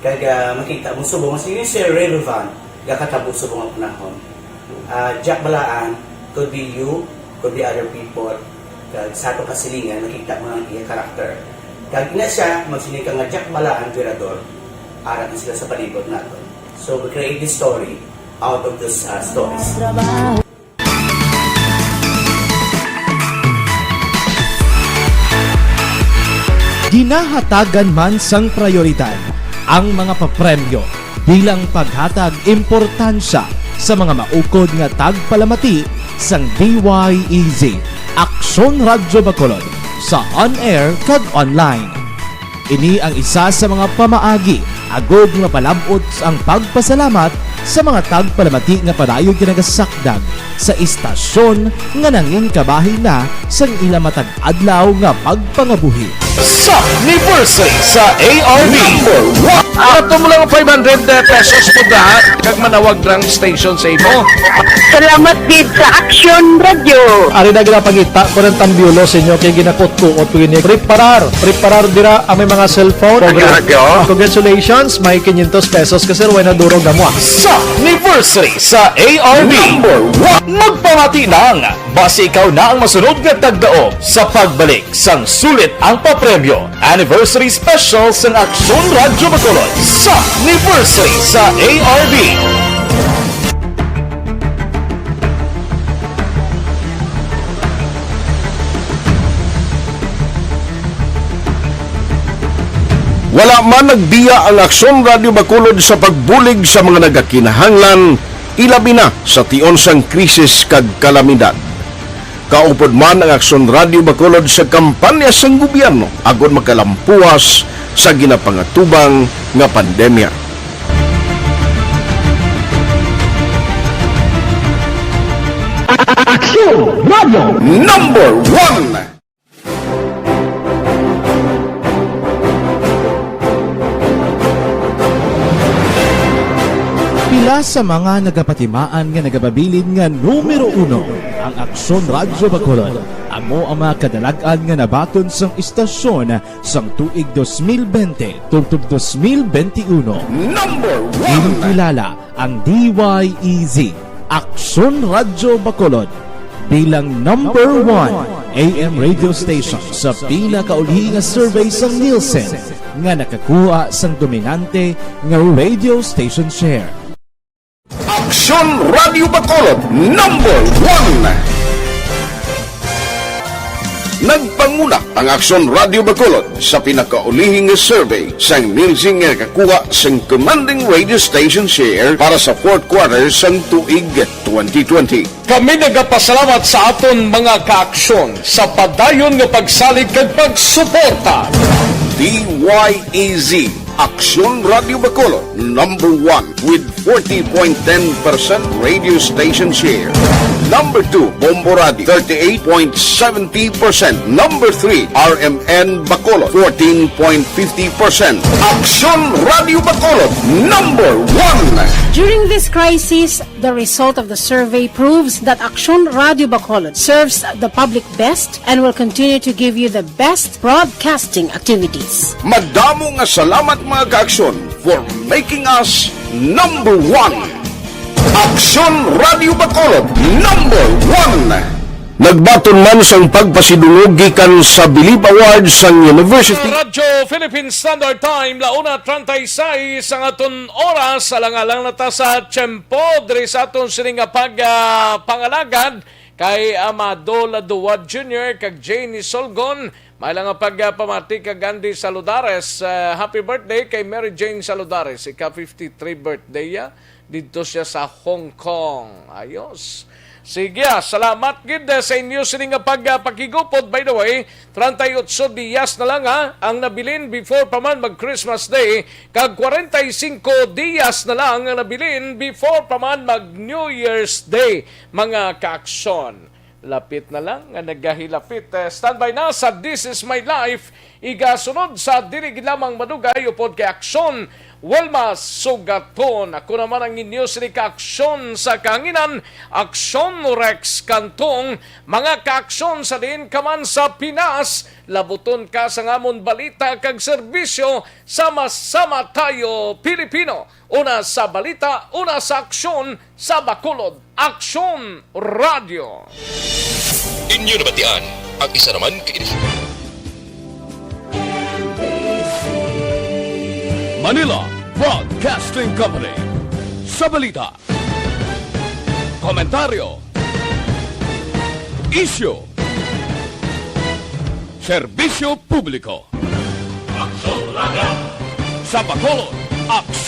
Kaya makita mo subong, sige siya relevant, kakatabo subong ang panahon. Jack Balaan, could be you, could be other people. Kag sa ato kasilingan, makita mo ang iya karakter. Kag ina siya, magsinig ka nga Jack Balaan, Virador, arat sila sa palibot nato. So we create this story out of those stories. Ginahatagan man sang prioridad ang mga papremyo bilang paghatag importansya sa mga maukod nga tagpalamati sang DYEZ Aksyon Radio Bacolod sa on-air kag online. Ini ang isa sa mga pamaagi agod nga palabot ang pagpasalamat sa mga tagpalamati nga padayon ginagasakdag sa istasyon nga nangin kabahin na sang ila matag adlaw nga pagpangabuhi. Sa anniversary sa ARB, ato mo lang 500 pesos po da kag manawag rang station sa imo. Salamat gid sa Aksyon Radio. Ari na gina pangita ko ng tambyulo sa inyo kay ginakot-kuot ko gini preparar dira ang may mga cellphone. Congratulations, may 500 pesos kasi way na durog na mo. Sa anniversary sa ARB, magpamati nang base ikaw na ang masunod nga tagdao sa pagbalik sang sulit ang papremyo. Anniversary special sang Aksyon Radio Bacolod sa anniversary sa ARB. Wala man nagbiya ang Aksyon Radio Bacolod sa pagbulig sa mga nagakinahanglan, ilabi na sa tion sang krisis kag kalamidad. Kaupod man ang Aksyon Radio Bacolod sa kampanya sang gobyerno agod makalampuas sa ginapangatubang nga pandemya. Aksyon Radio Number 1. Pila sa mga nagapatimaan nga nagababilin nga numero 1 ang Aksyon Radio Bacolod. Amo ang mga kadalagan nga nabaton sang istasyon sang tuig 2020 tungtub 2021. Number 1. Kilala ang DYEZ Aksyon Radio Bacolod. bilang number 1 AM radio station sa pila kauli nga survey sa Nielsen nga nakakuha sang dominante nga radio station share. Aksyon Radio Bacolod number 1. Nagpanguna ang Aksyon Radio Bacolod sa pinakaulihing survey sang Nielsen nga kakuha sang commanding radio station share para sa fourth quarter sang tuig 2020. Kami nagapasalamat sa aton mga kaaksyon sa padayon nga pagsalig kag pagsuporta. DYEZ Aksyon Radio Bacolod number 1 with 40.10% radio station share. Number 2, Bombo Radio, 38.70%. Number 3, RMN Bacolod, 14.50%. Aksyon Radio Bacolod, number 1. During this crisis, the result of the survey proves that Aksyon Radio Bacolod serves the public best and will continue to give you the best broadcasting activities. Madamo nga salamat mga kaaksyon for making us number 1. Aksyon Radio Bacolod number 1. Nagbaton man sang pagpasidungog gikan sa Bilib Awards sang University. Radyo Philippine Standard Time, 1:36 ang aton oras. Alang-alang na ta sa tiyempo diri sa aton sining pangalagad kay Amado Laduwad Jr. kag Janie Solgon. May lang pagpamati kag Andy Saludares. Happy birthday kay Mary Jane Saludares. Ika-53 birthday ya. Dito siya sa Hong Kong. Ayos. Sige, salamat gid sa inyo sining pagpakigupod. By the way, 38 días na lang ang nabilin before pa man mag-Christmas Day. Kag 45 días na lang ang nabilin before pa man mag-New Year's Day. Mga kaaksyon. Lapit na lang nga nagahilapit. Standby na sa This Is My Life. Igasunod sa dirig lamang madugay upod kay Aksyon Wilma Sugaton. Ako naman ang inyo sini kaaksyon sa kanginan, Aksyon Rex Cantong. Mga kaaksyon sa din kaman sa Pinas, labuton ka sa ngamon balita kag serbisyo, sama-sama tayo Pilipino. Una sa balita, una sa aksyon, sa Bacolod, Aksyon Radio. Inyo nabatian ang isa naman kainisyon. Manila Broadcasting Company. Sa balita, komentaryo, isyu, serbisyo publiko. Sa Bacolod, Aksyon.